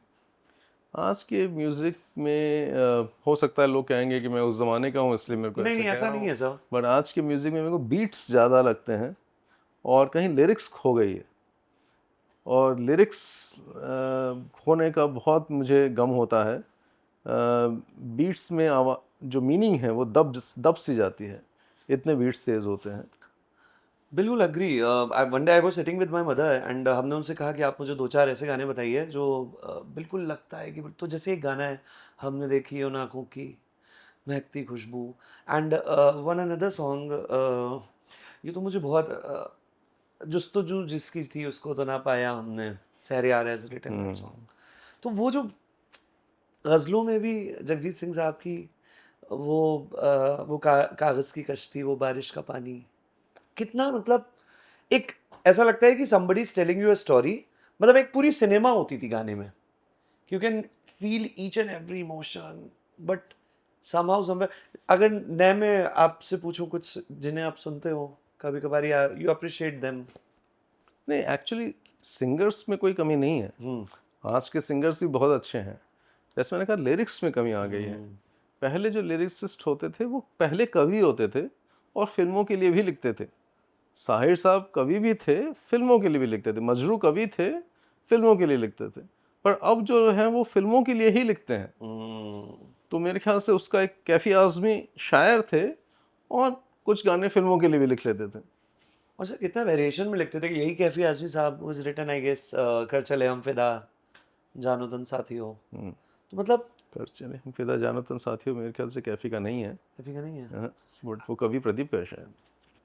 आज के म्यूज़िक में हो सकता है लोग कहेंगे कि मैं उस ज़माने का हूँ इसलिए मेरे को नहीं ऐसे नहीं, कह ऐसा रहा नहीं हूँ, है सर। बट आज के म्यूज़िक में मेरे को बीट्स ज़्यादा लगते हैं, और कहीं लिरिक्स खो गई है। और लिरिक्स खोने का बहुत मुझे गम होता है। बीट्स में जो मीनिंग है वो दब सी जाती है, इतने बीट्स तेज़ होते हैं। बिल्कुल agree. One day I was sitting with my mother and हमने उनसे कहा कि आप मुझे दो चार ऐसे गाने बताइए जो बिल्कुल लगता है कि तो जैसे एक गाना है, हमने देखी उन आँखों की महकती खुशबू, एंड वन अनदर सॉन्ग, ये तो मुझे बहुत जुस्तजू जिसकी थी उसको तो ना पाया हमने, सहरयार हैज रिटन दैट सॉन्ग। तो वो जो गज़लों में भी जगजीत सिंह साहब की वो कागज़ की कश्ती, वो बारिश का पानी, कितना मतलब एक ऐसा लगता है कि somebody is telling you a story, मतलब एक पूरी सिनेमा होती थी गाने में. You can feel each and every emotion, but somehow somewhere, अगर नए में आपसे पूछूं कुछ जिन्हें आप सुनते हो कभी कभार या you appreciate them. नहीं, एक्चुअली सिंगर्स में कोई कमी नहीं है, आज के सिंगर्स भी बहुत अच्छे हैं। जैसे मैंने कहा, लिरिक्स में कमी आ गई है। पहले जो लिरिक्सिस्ट होते थे वो पहले कवि होते थे और फिल्मों के लिए भी लिखते थे। साहिर साहब कवि भी थे, फिल्मों के लिए भी लिखते थे। मजरू कवि थे, फिल्मों के लिए लिखते थे। पर अब जो है वो फिल्मों के लिए ही लिखते हैं। तो मेरे ख्याल से उसका एक कैफी आज़मी शायर थे और कुछ गाने फिल्मों के लिए भी लिख लेते थे। और सर कितना वेरिएशन में लिखते थे कि यही कैफी आज़मी साहब वाज रिटन आई गेस कर चले हम फिदा जानो तुम साथी हो. तो मतलब कर चले हम फिदा जानो तुम साथियों मेरे ख्याल से कैफी का नहीं है। कैफी का नहीं है. हाँ, बट वो कवि प्रदीप का है शायद।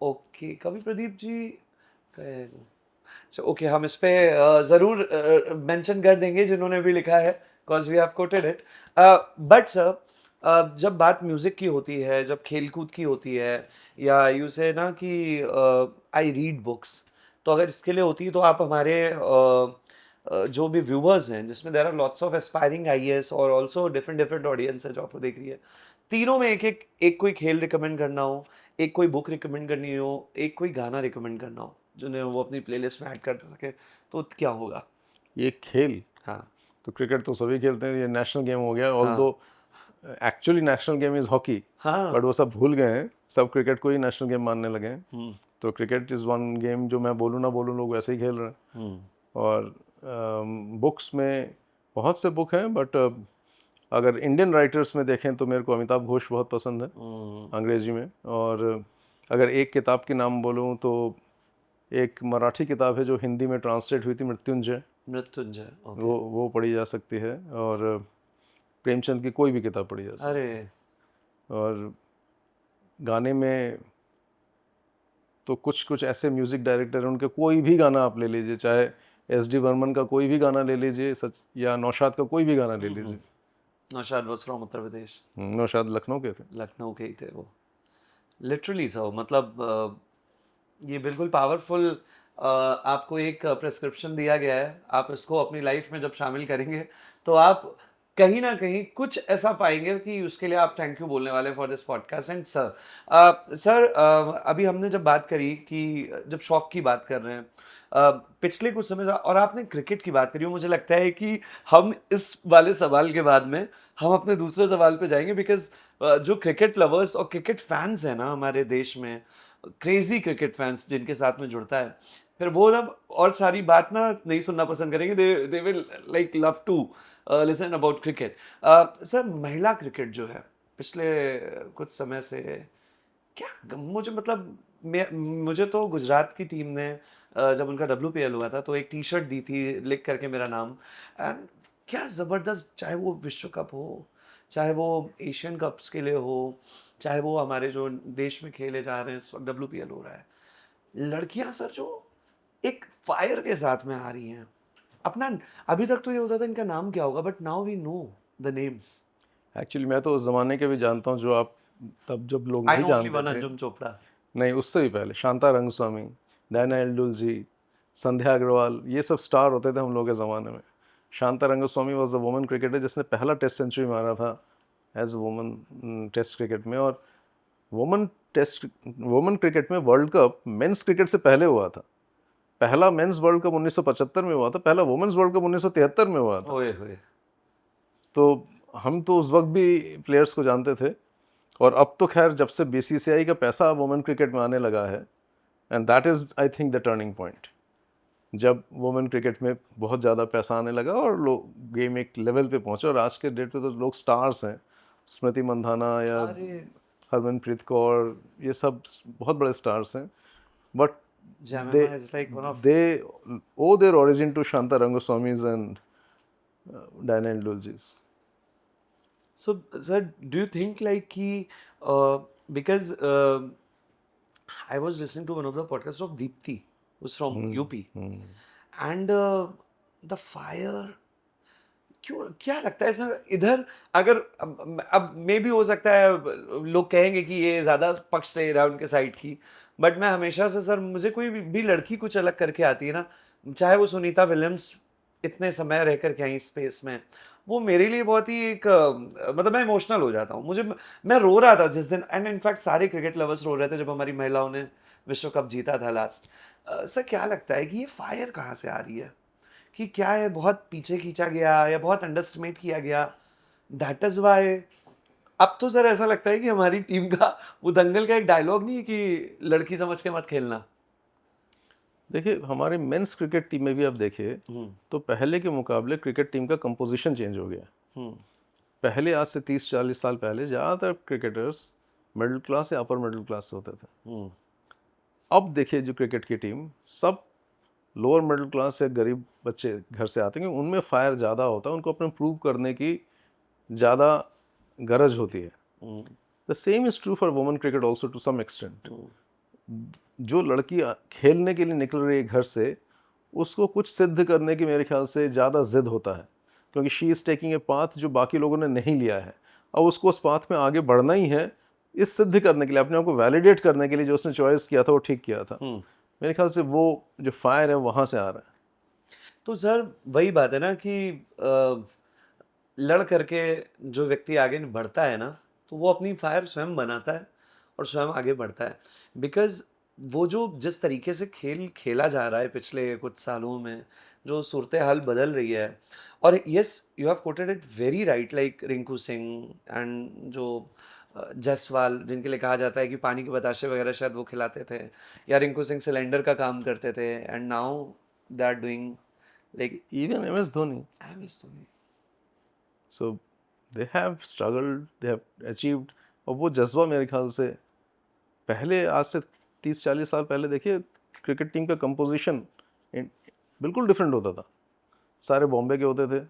ओके, कवि प्रदीप जी ओके, हम इस पे जरूर मेंशन कर देंगे जिन्होंने भी लिखा है, because we have quoted it. But sir, जब बात म्यूजिक की होती है, जब खेलकूद की होती है, या यू से ना कि आई रीड बुक्स, तो अगर इसके लिए होती है तो आप हमारे जो भी व्यूअर्स हैं, जिसमें there are lots of aspiring IAS और ऑल्सो डिफरेंट डिफरेंट ऑडियंस है जो आपको देख रही है, तीनों में एक कोई खेल रिकमेंड करना हो, एक कोई बुक रिकमेंड करनी हो, एक कोई गाना रिकमेंड करना हो जिन्हें वो अपनी प्लेलिस्ट में ऐड कर सके, तो क्या होगा? ये खेल हाँ. तो क्रिकेट तो सभी खेलते हैं, ये नेशनल गेम हो गया। हाँ. Although actually national game is hockey, हाँ. बट वो सब भूल गए हैं, सब क्रिकेट को ही नेशनल गेम मानने लगे हैं। तो क्रिकेट इज़ वन गेम जो मैं बोलूँ ना बोलूँ लोग वैसे ही खेल रहे हैं। और बुक्स में बहुत से बुक हैं, बट अगर इंडियन राइटर्स में देखें तो मेरे को अमिताभ घोष बहुत पसंद है अंग्रेजी में। और अगर एक किताब के नाम बोलूँ तो एक मराठी किताब है जो हिंदी में ट्रांसलेट हुई थी, मृत्युंजय। मृत्युंजय. ओके. वो पढ़ी जा सकती है। और प्रेमचंद की कोई भी किताब पढ़ी जा सकती अरे है। और गाने में तो कुछ कुछ ऐसे म्यूज़िक डायरेक्टर हैं, उनके कोई भी गाना आप ले लीजिए, चाहे एस.डी. बर्मन का कोई भी गाना ले लीजिए, या नौशाद का कोई भी गाना ले लीजिए। नौशाद वाज फ्रॉम उत्तर प्रदेश, नौशाद लखनऊ के थे। लखनऊ के ही थे वो. लिटरली सर, मतलब ये बिल्कुल पावरफुल आपको एक प्रेस्क्रिप्शन दिया गया है. आप इसको अपनी लाइफ में जब शामिल करेंगे तो आप कहीं ना कहीं कुछ ऐसा पाएंगे कि उसके लिए आप थैंक यू बोलने वाले for this podcast. And sir, अभी हमने जब बात करी कि जब शौक की बात कर रहे हैं, पिछले कुछ समय और आपने क्रिकेट की बात करी, मुझे लगता है कि हम इस वाले सवाल के बाद में हम अपने दूसरे सवाल पे जाएंगे, बिकॉज जो क्रिकेट लवर्स और क्रिकेट फैंस हैं ना हमारे देश में, क्रेजी क्रिकेट फैंस जिनके साथ में जुड़ता है, फिर वो ना और सारी बात ना नहीं सुनना पसंद करेंगे. They will like love to listen about cricket. Sir, महिला क्रिकेट जो है पिछले कुछ समय से क्या, मुझे मतलब मुझे तो गुजरात की टीम ने जब उनका WPL हुआ था तो एक टी शर्ट दी थी लिख करके मेरा नाम. एंड क्या ज़बरदस्त, चाहे वो विश्व कप हो, चाहे वो एशियन कप्स के लिए हो, चाहे वो हमारे जो देश में खेले जा रहे हैं WPL हो रहा है, लड़कियां सर जो एक फायर के साथ में आ रही हैं अपना. अभी तक तो ये होता था इनका नाम क्या होगा, but now we know the names. Actually मैं तो उस ज़माने के भी जानता हूँ जो आप तब जब लोग आई नहीं नो ओनली वन, जानते थे। अंजुम चोपड़ा. नहीं, उससे भी पहले शांता रंगस्वामी, डायना एल्डुल जी, संध्या अग्रवाल, ये सब स्टार होते थे हम लोग के ज़माने में। Shanta Rangaswamy was a woman cricketer जिसने पहला टेस्ट सेंचुरी मारा था as a woman test cricket में। और वुमन क्रिकेट में वर्ल्ड कप मेंस क्रिकेट से पहले हुआ था। पहला मेंस वर्ल्ड कप 1975 में हुआ था, पहला वुमेन्स वर्ल्ड कप 1973 में हुआ था। ओए होए. तो हम तो उस वक्त भी प्लेयर्स को जानते थे। और अब तो खैर जब से बीसीसीआई का पैसा वुमेन क्रिकेट में आने लगा है, and that is I think the turning point, जब वुमेन क्रिकेट में बहुत ज़्यादा पैसा आने लगा और लोग गेम एक लेवल पे पहुंचे। और आज के डेट पे तो लोग स्टार्स हैं, स्मृति मंधाना या अरे हरमनप्रीत कौर, ये सब बहुत बड़े स्टार्स हैं। But they Jemima is like one of. They owe their origin to Shanta Rangaswamy's and Diana Indulge's. So, sir, do you think like he, because I was listening to one of the podcasts of Deepthi, who's from UP, and the fire क्यों, क्या लगता है sir इधर? अगर अब मे भी हो सकता है लोग कहेंगे कि ये ज़्यादा पक्ष ले रहा है उनके साइड की, बट मैं हमेशा से सर, मुझे कोई भी लड़की कुछ अलग करके आती है ना, चाहे वो सुनीता विलियम्स इतने समय रह कर के आई स्पेस में, वो मेरे लिए बहुत ही एक मतलब मैं इमोशनल हो जाता हूँ। मैं रो रहा था जिस दिन, एंड इनफैक्ट सारे क्रिकेट लवर्स रो रहे थे जब हमारी महिलाओं ने विश्व कप जीता था लास्ट। सर क्या लगता है कि ये फायर कहाँ से आ रही है? कि क्या है, बहुत पीछे खींचा गया या बहुत अंडरस्टिमेट किया गया, दैट इज वाई? अब तो सर ऐसा लगता है कि हमारी टीम का वो दंगल का एक डायलॉग नहीं है कि लड़की समझ के मत खेलना। देखिए हमारे मेंस क्रिकेट टीम में भी आप देखिए हम्म। तो पहले के मुकाबले क्रिकेट टीम का कंपोजिशन चेंज हो गया। हम्म। पहले आज से 30-40 साल पहले ज़्यादातर क्रिकेटर्स मिडिल क्लास या अपर मिडिल क्लास से होते थे। हम्म। अब देखिए जो क्रिकेट की टीम सब लोअर मिडिल क्लास या गरीब बच्चे घर से आते हैं, उनमें फायर ज़्यादा होता है, उनको अपने प्रूव करने की ज़्यादा गरज होती है। Hmm. The same is true for women cricket also to some extent. Hmm. जो लड़की खेलने के लिए निकल रही है घर से, उसको कुछ सिद्ध करने की मेरे ख्याल से ज़्यादा जिद होता है, क्योंकि she is taking a path जो बाकी लोगों ने नहीं लिया है। अब उसको उस पाथ में आगे बढ़ना ही है, इस सिद्ध करने के लिए, अपने आप को वैलिडेट करने के लिए जो उसने चॉइस किया था वो ठीक किया था। हम्म। मेरे ख्याल से वो जो फायर है वहाँ से आ रहा है। तो सर वही बात है ना कि लड़ करके जो व्यक्ति आगे बढ़ता है ना, तो वो अपनी फायर स्वयं बनाता है और स्वयं आगे बढ़ता है। बिकॉज वो जो जिस तरीके से खेल खेला जा रहा है पिछले कुछ सालों में, जो सूरत हाल बदल रही है, और yes you have quoted it very right, like Rinku Singh and जो जायसवाल, जिनके लिए कहा जाता है कि पानी के बताशे वगैरह शायद वो खिलाते थे, या रिंकू सिंह सिलेंडर का काम करते थे, and now they are doing like even MS Dhoni, I miss Dhoni. So they have struggled, they have achieved. और वो जज्बा मेरे ख्याल से पहले, आज से 30-40 साल पहले देखिए क्रिकेट टीम का कंपोजिशन बिल्कुल डिफरेंट होता था। सारे बॉम्बे के होते थे,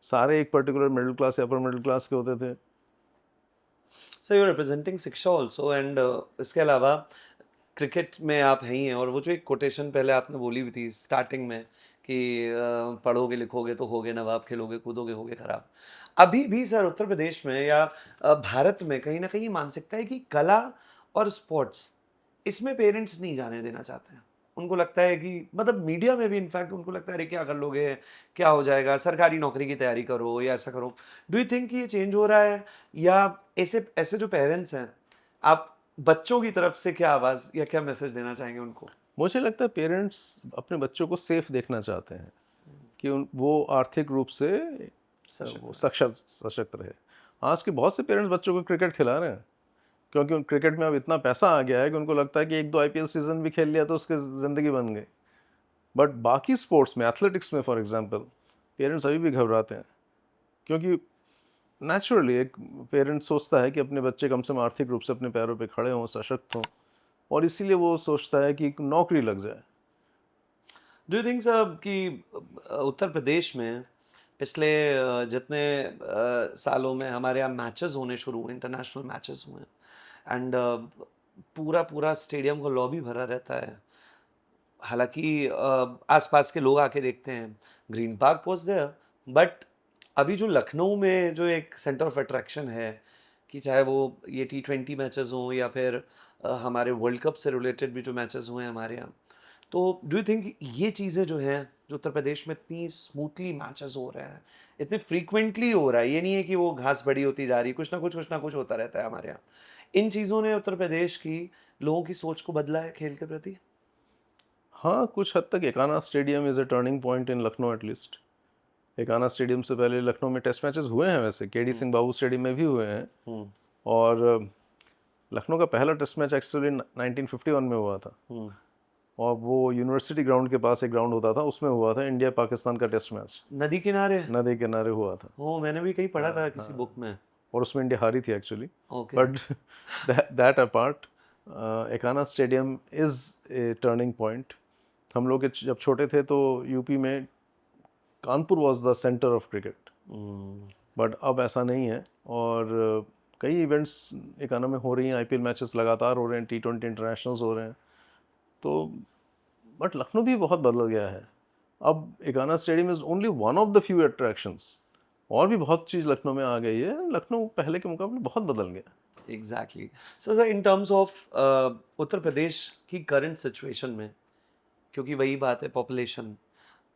सारे एक पर्टिकुलर मिडिल क्लास या अपर मिडिल क्लास के होते थे। सो यू रिप्रेजेंटिंग शिक्षा ऑल्सो, एंड इसके अलावा क्रिकेट में आप हैं ही हैं, और वो जो एक कोटेशन पहले आपने बोली भी थी स्टार्टिंग में कि पढ़ोगे लिखोगे तो होगे नवाब, खेलोगे कूदोगे होगे खराब। अभी भी सर उत्तर प्रदेश में या भारत में कहीं ना कहीं ये मानसिकता है कि कला और स्पोर्ट्स, इसमें पेरेंट्स नहीं जाने देना चाहते हैं। उनको लगता है कि मतलब मीडिया में भी इनफैक्ट उनको लगता है अरे क्या कर लोगे, क्या हो जाएगा, सरकारी नौकरी की तैयारी करो या ऐसा करो। डू यू थिंक ये चेंज हो रहा है, या ऐसे ऐसे जो पेरेंट्स हैं, आप बच्चों की तरफ से क्या आवाज़ या क्या मैसेज देना चाहेंगे उनको? मुझे लगता है पेरेंट्स अपने बच्चों को सेफ देखना चाहते हैं कि वो आर्थिक रूप से वो सशक्त। सशक्त रहे। आज के बहुत से पेरेंट्स बच्चों को क्रिकेट खिला रहे हैं, क्योंकि क्रिकेट में अब इतना पैसा आ गया है कि उनको लगता है कि 1-2 IPL सीजन भी खेल लिया तो उसकी ज़िंदगी बन गई। बट बाकी स्पोर्ट्स में, एथलेटिक्स में फॉर एग्जांपल, पेरेंट्स अभी भी घबराते हैं, क्योंकि नेचुरली एक पेरेंट सोचता है कि अपने बच्चे कम से कम आर्थिक रूप से अपने पैरों पे खड़े हों, सशक्त हों, और इसीलिए वो सोचता है कि एक नौकरी लग जाए। डू यू थिंक सर कि उत्तर प्रदेश में पिछले जितने सालों में हमारे यहाँ मैचेस होने शुरू हुए, इंटरनेशनल मैचेस हुए, एंड पूरा पूरा स्टेडियम का लॉबी भरा रहता है, हालांकि आसपास के लोग आके देखते हैं, green park was there, but अभी जो लखनऊ में जो एक सेंटर ऑफ अट्रैक्शन है, कि चाहे वो ये T20 मैचेस हों या फिर हमारे वर्ल्ड कप से रिलेटेड भी जो मैचेस हुए हैं हमारे यहाँ, तो डू यू थिंक ये चीज़ें जो हैं, जो उत्तर प्रदेश में इतनी स्मूथली मैचेस हो रहे हैं, इतने फ्रीक्वेंटली हो रहा है, ये नहीं है कि वो घास बड़ी होती जा रही, कुछ ना कुछ होता रहता है हमारे यहाँ, इन चीज़ों ने उत्तर प्रदेश की लोगों की सोच को बदला है खेल के प्रति? हाँ, कुछ हद तक Ekana stadium is a turning point in Lucknow at least. Ekana stadium से पहले लखनऊ में टेस्ट मैचेस हुए हैं, वैसे KD सिंह बाबू स्टेडियम में भी हुए हैं। हम्म। और लखनऊ का पहला टेस्ट मैच एक्चुअली 1951 में हुआ था, हम्म। और वो यूनिवर्सिटी ग्राउंड के पास एक ग्राउंड होता था, उसमें हुआ था इंडिया पाकिस्तान का टेस्ट मैच। नदी किनारे? नदी के किनारे हुआ था। ओ, मैंने भी कहीं पढ़ा था किसी बुक में। और उसमें इंडिया हारी थी actually. Okay. But that apart, Ekana stadium is a turning point. हम लोग जब छोटे थे तो यूपी में Kanpur was the centre of cricket, but अब ऐसा नहीं है। और कई इवेंट्स एकाना में हो रही हैं, IPL मैचेस लगातार हो रहे हैं, T20 इंटरनेशनल्स हो रहे हैं। तो बट लखनऊ भी बहुत बदल गया है। अब Ekana stadium is only one of the few attractions और भी बहुत चीज़ लखनऊ में आ गई है। लखनऊ पहले के मुकाबले बहुत बदल गया। Exactly. So sir, in terms of Uttar Pradesh की करंट सिचुएशन में, क्योंकि वही बात है, पॉपुलेशन,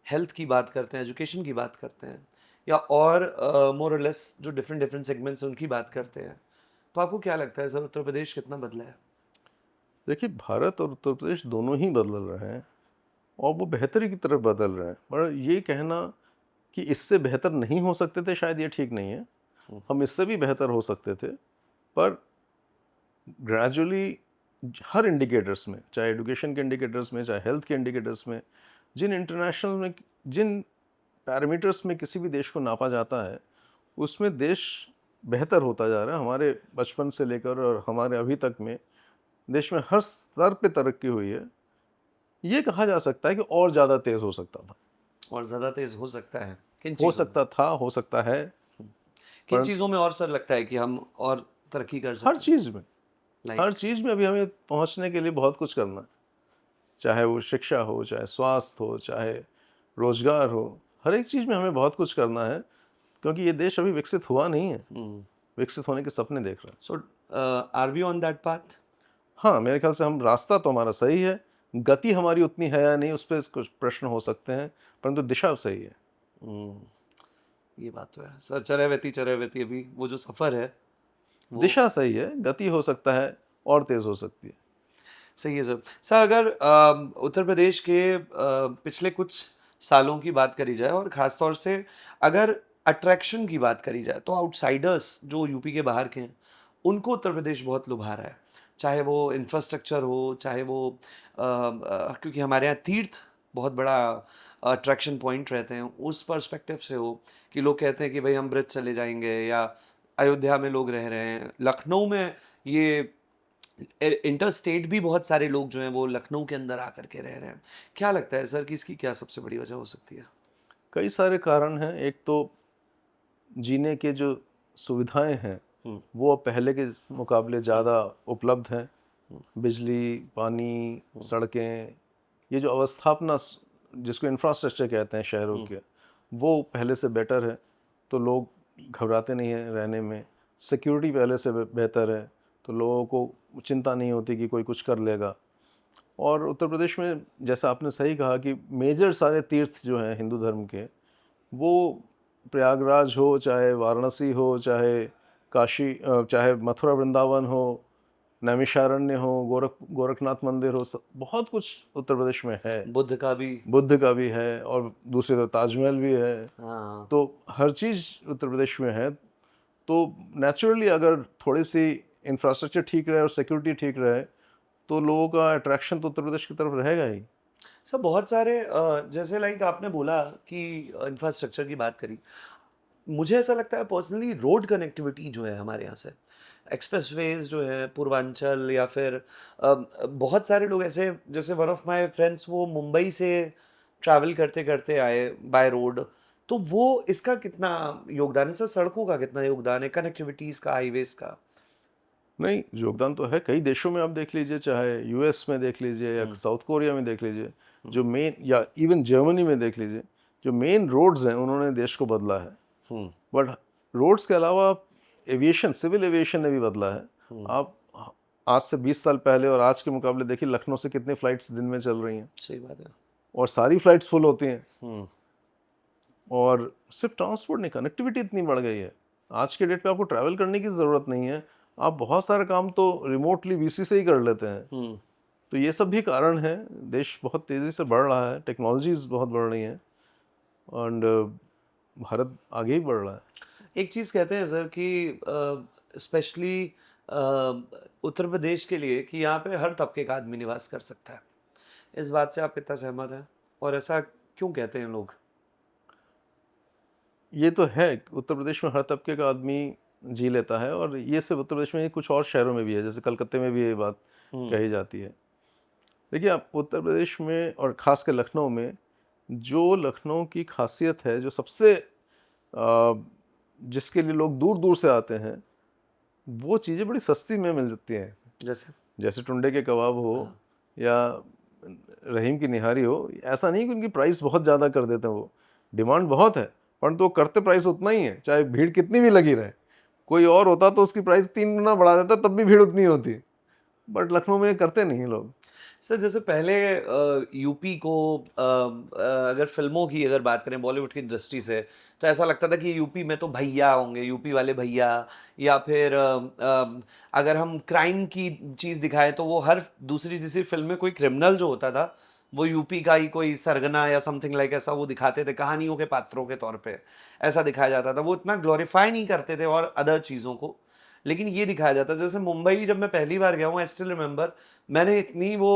हेल्थ की बात करते हैं, एजुकेशन की बात करते हैं, या और मोर और लेस जो डिफरेंट डिफरेंट सेगमेंट्स हैं उनकी बात करते हैं, तो आपको क्या लगता है सर, उत्तर प्रदेश कितना बदला है? देखिए, भारत और उत्तर प्रदेश दोनों ही बदल रहे हैं और वो बेहतरी की तरफ बदल रहे हैं। पर ये कहना कि इससे बेहतर नहीं हो सकते थे, शायद ये ठीक नहीं है। हम इससे भी बेहतर हो सकते थे, पर ग्रेजुअली हर इंडिकेटर्स में, चाहे एजुकेशन के इंडिकेटर्स में, चाहे हेल्थ के इंडिकेटर्स में, जिन इंटरनेशनल में, जिन पैरामीटर्स में किसी भी देश को नापा जाता है, उसमें देश बेहतर होता जा रहा है। हमारे बचपन से लेकर और हमारे अभी तक में देश में हर स्तर पे तरक्की हुई है। ये कहा जा सकता है कि और ज़्यादा तेज़ हो सकता था। और ज़्यादा तेज हो सकता है किन हो चीज़ों में? सकता था, हो सकता है, किन पर चीज़ों में और सर लगता है कि हम और तरक्की कर हर सकते हैं? चीज़ में, हर लाइक चीज़ में अभी हमें पहुँचने के लिए बहुत कुछ करना है। चाहे वो शिक्षा हो, चाहे स्वास्थ्य हो, चाहे रोज़गार हो, हर एक चीज़ में हमें बहुत कुछ करना है, क्योंकि ये देश अभी विकसित हुआ नहीं है, विकसित होने के सपने देख रहा है। So are we on that path? हाँ, मेरे ख्याल से हम रास्ता तो हमारा सही है, गति हमारी उतनी है या नहीं, उस पे कुछ प्रश्न हो सकते हैं, परंतु दिशा सही है। ये बात तो है सर, चरैवेती अभी वो जो सफ़र है वो दिशा सही है, गति हो सकता है और तेज़ हो सकती है। सही है सर। सर, अगर उत्तर प्रदेश के पिछले कुछ सालों की बात करी जाए और ख़ास तौर से अगर अट्रैक्शन की बात करी जाए, तो आउटसाइडर्स जो यूपी के बाहर के हैं, उनको उत्तर प्रदेश बहुत लुभा रहा है। चाहे वो इंफ्रास्ट्रक्चर हो, चाहे वो क्योंकि हमारे यहाँ तीर्थ बहुत बड़ा अट्रैक्शन पॉइंट रहते हैं, उस पर्सपेक्टिव से हो कि लोग कहते हैं कि भाई हम ब्रज चले जाएंगे, या अयोध्या में लोग रह रहे हैं, लखनऊ में ये इंटर स्टेट भी बहुत सारे लोग जो हैं वो लखनऊ के अंदर आकर के रह रहे हैं। क्या लगता है सर कि इसकी क्या सबसे बड़ी वजह हो सकती है? कई सारे कारण हैं। एक तो जीने के जो सुविधाएं हैं, हम्म, वो अब पहले के मुकाबले ज़्यादा उपलब्ध हैं। बिजली, पानी, सड़कें, ये जो अवस्थापना जिसको इंफ्रास्ट्रक्चर कहते हैं शहरों के, वो पहले से बेटर है, तो लोग घबराते नहीं हैं रहने में। सिक्योरिटी पहले से बेहतर है, तो लोगों को चिंता नहीं होती कि कोई कुछ कर लेगा। और उत्तर प्रदेश में, जैसा आपने सही कहा, कि मेजर सारे तीर्थ जो हैं हिंदू धर्म के, वो प्रयागराज हो, चाहे वाराणसी हो, चाहे काशी, चाहे मथुरा वृंदावन हो, नैमिषारण्य हो, गोरखनाथ मंदिर हो, बहुत कुछ उत्तर प्रदेश में है। बुद्ध का भी। बुद्ध का भी है और दूसरे तो ताजमहल भी है। हाँ। तो हर चीज़ उत्तर प्रदेश में है। तो नेचुरली अगर थोड़ी सी इंफ्रास्ट्रक्चर ठीक रहे और सिक्योरिटी ठीक रहे, तो लोगों का अट्रैक्शन तो उत्तर प्रदेश की तरफ रहेगा ही। सर, बहुत सारे जैसे लाइक आपने बोला कि इंफ्रास्ट्रक्चर की बात करी, मुझे ऐसा लगता है पर्सनली रोड कनेक्टिविटी जो है हमारे यहाँ से, एक्सप्रेसवेज जो है पूर्वांचल, या फिर बहुत सारे लोग ऐसे, जैसे वन ऑफ माय फ्रेंड्स वो मुंबई से ट्रैवल करते करते आए बाय रोड, तो वो इसका कितना योगदान है सर? सड़कों का कितना योगदान है, कनेक्टिविटीज़ का, हाईवेज का? नहीं, योगदान तो है। कई देशों में आप देख लीजिए, चाहे यूएस में देख लीजिए या साउथ कोरिया में देख लीजिए, जो मेन, या इवन जर्मनी में देख लीजिए, जो मेन रोड्स हैं उन्होंने देश को बदला है। हम्म। बट रोड्स के अलावा एविएशन, सिविल एविएशन ने भी बदला है। आप आज से 20 साल पहले और आज के मुकाबले देखिए, लखनऊ से कितनी फ़्लाइट्स दिन में चल रही हैं, सही बात है। और सारी फ़्लाइट्स फुल होती हैं। हम्म। और सिर्फ ट्रांसपोर्ट नहीं, कनेक्टिविटी इतनी बढ़ गई है। आज के डेट पे आपको ट्रैवल करने की ज़रूरत नहीं है। आप बहुत सारे काम तो रिमोटली वीसी से ही कर लेते हैं। तो ये सब भी कारण है। देश बहुत तेज़ी से बढ़ रहा है, टेक्नोलॉजीज़ बहुत बढ़ रही हैं, एंड भारत आगे ही बढ़ रहा है। एक चीज़ कहते हैं सर कि स्पेशली उत्तर प्रदेश के लिए, कि यहाँ पे हर तबके का आदमी निवास कर सकता है। इस बात से आप कितना सहमत हैं? और ऐसा क्यों कहते हैं लोग? ये तो है, उत्तर प्रदेश में हर तबके का आदमी जी लेता है, और ये सिर्फ उत्तर प्रदेश में नहीं, कुछ और शहरों में भी है, जैसे कलकत्ते में भी ये बात कही जाती है। देखिए, आप उत्तर प्रदेश में और ख़ासकर लखनऊ में, जो लखनऊ की खासियत है, जो सबसे जिसके लिए लोग दूर दूर से आते हैं, वो चीज़ें बड़ी सस्ती में मिल जाती हैं। जैसे? जैसे टुंडे के कबाब हो, या रहीम की निहारी हो। ऐसा नहीं कि उनकी प्राइस बहुत ज़्यादा कर देते हैं, वो डिमांड बहुत है, परंतु वो करते प्राइस उतना ही है, चाहे भीड़ कितनी भी लगी रहे। कोई और होता तो उसकी प्राइस 3 गुना बढ़ा देता, तब भी भीड़ उतनी होती, बट लखनऊ में करते नहीं लोग। सर जैसे पहले यूपी को अगर फिल्मों की अगर बात करें बॉलीवुड की दृष्टि से, तो ऐसा लगता था कि यूपी में तो भैया होंगे, यूपी वाले भैया, या फिर अगर हम क्राइम की चीज़ दिखाएं तो वो हर दूसरी तीसरी फिल्म में कोई क्रिमिनल जो होता था वो यूपी का ही कोई सरगना या समथिंग लाइक ऐसा वो दिखाते थे कहानियों के पात्रों के तौर पे, ऐसा दिखाया जाता था। वो इतना ग्लोरीफाई नहीं करते थे और अदर चीज़ों को, लेकिन ये दिखाया जाता है। जैसे मुंबई जब मैं पहली बार गया हूँ, आई स्टिल रिमेंबर, मैंने इतनी वो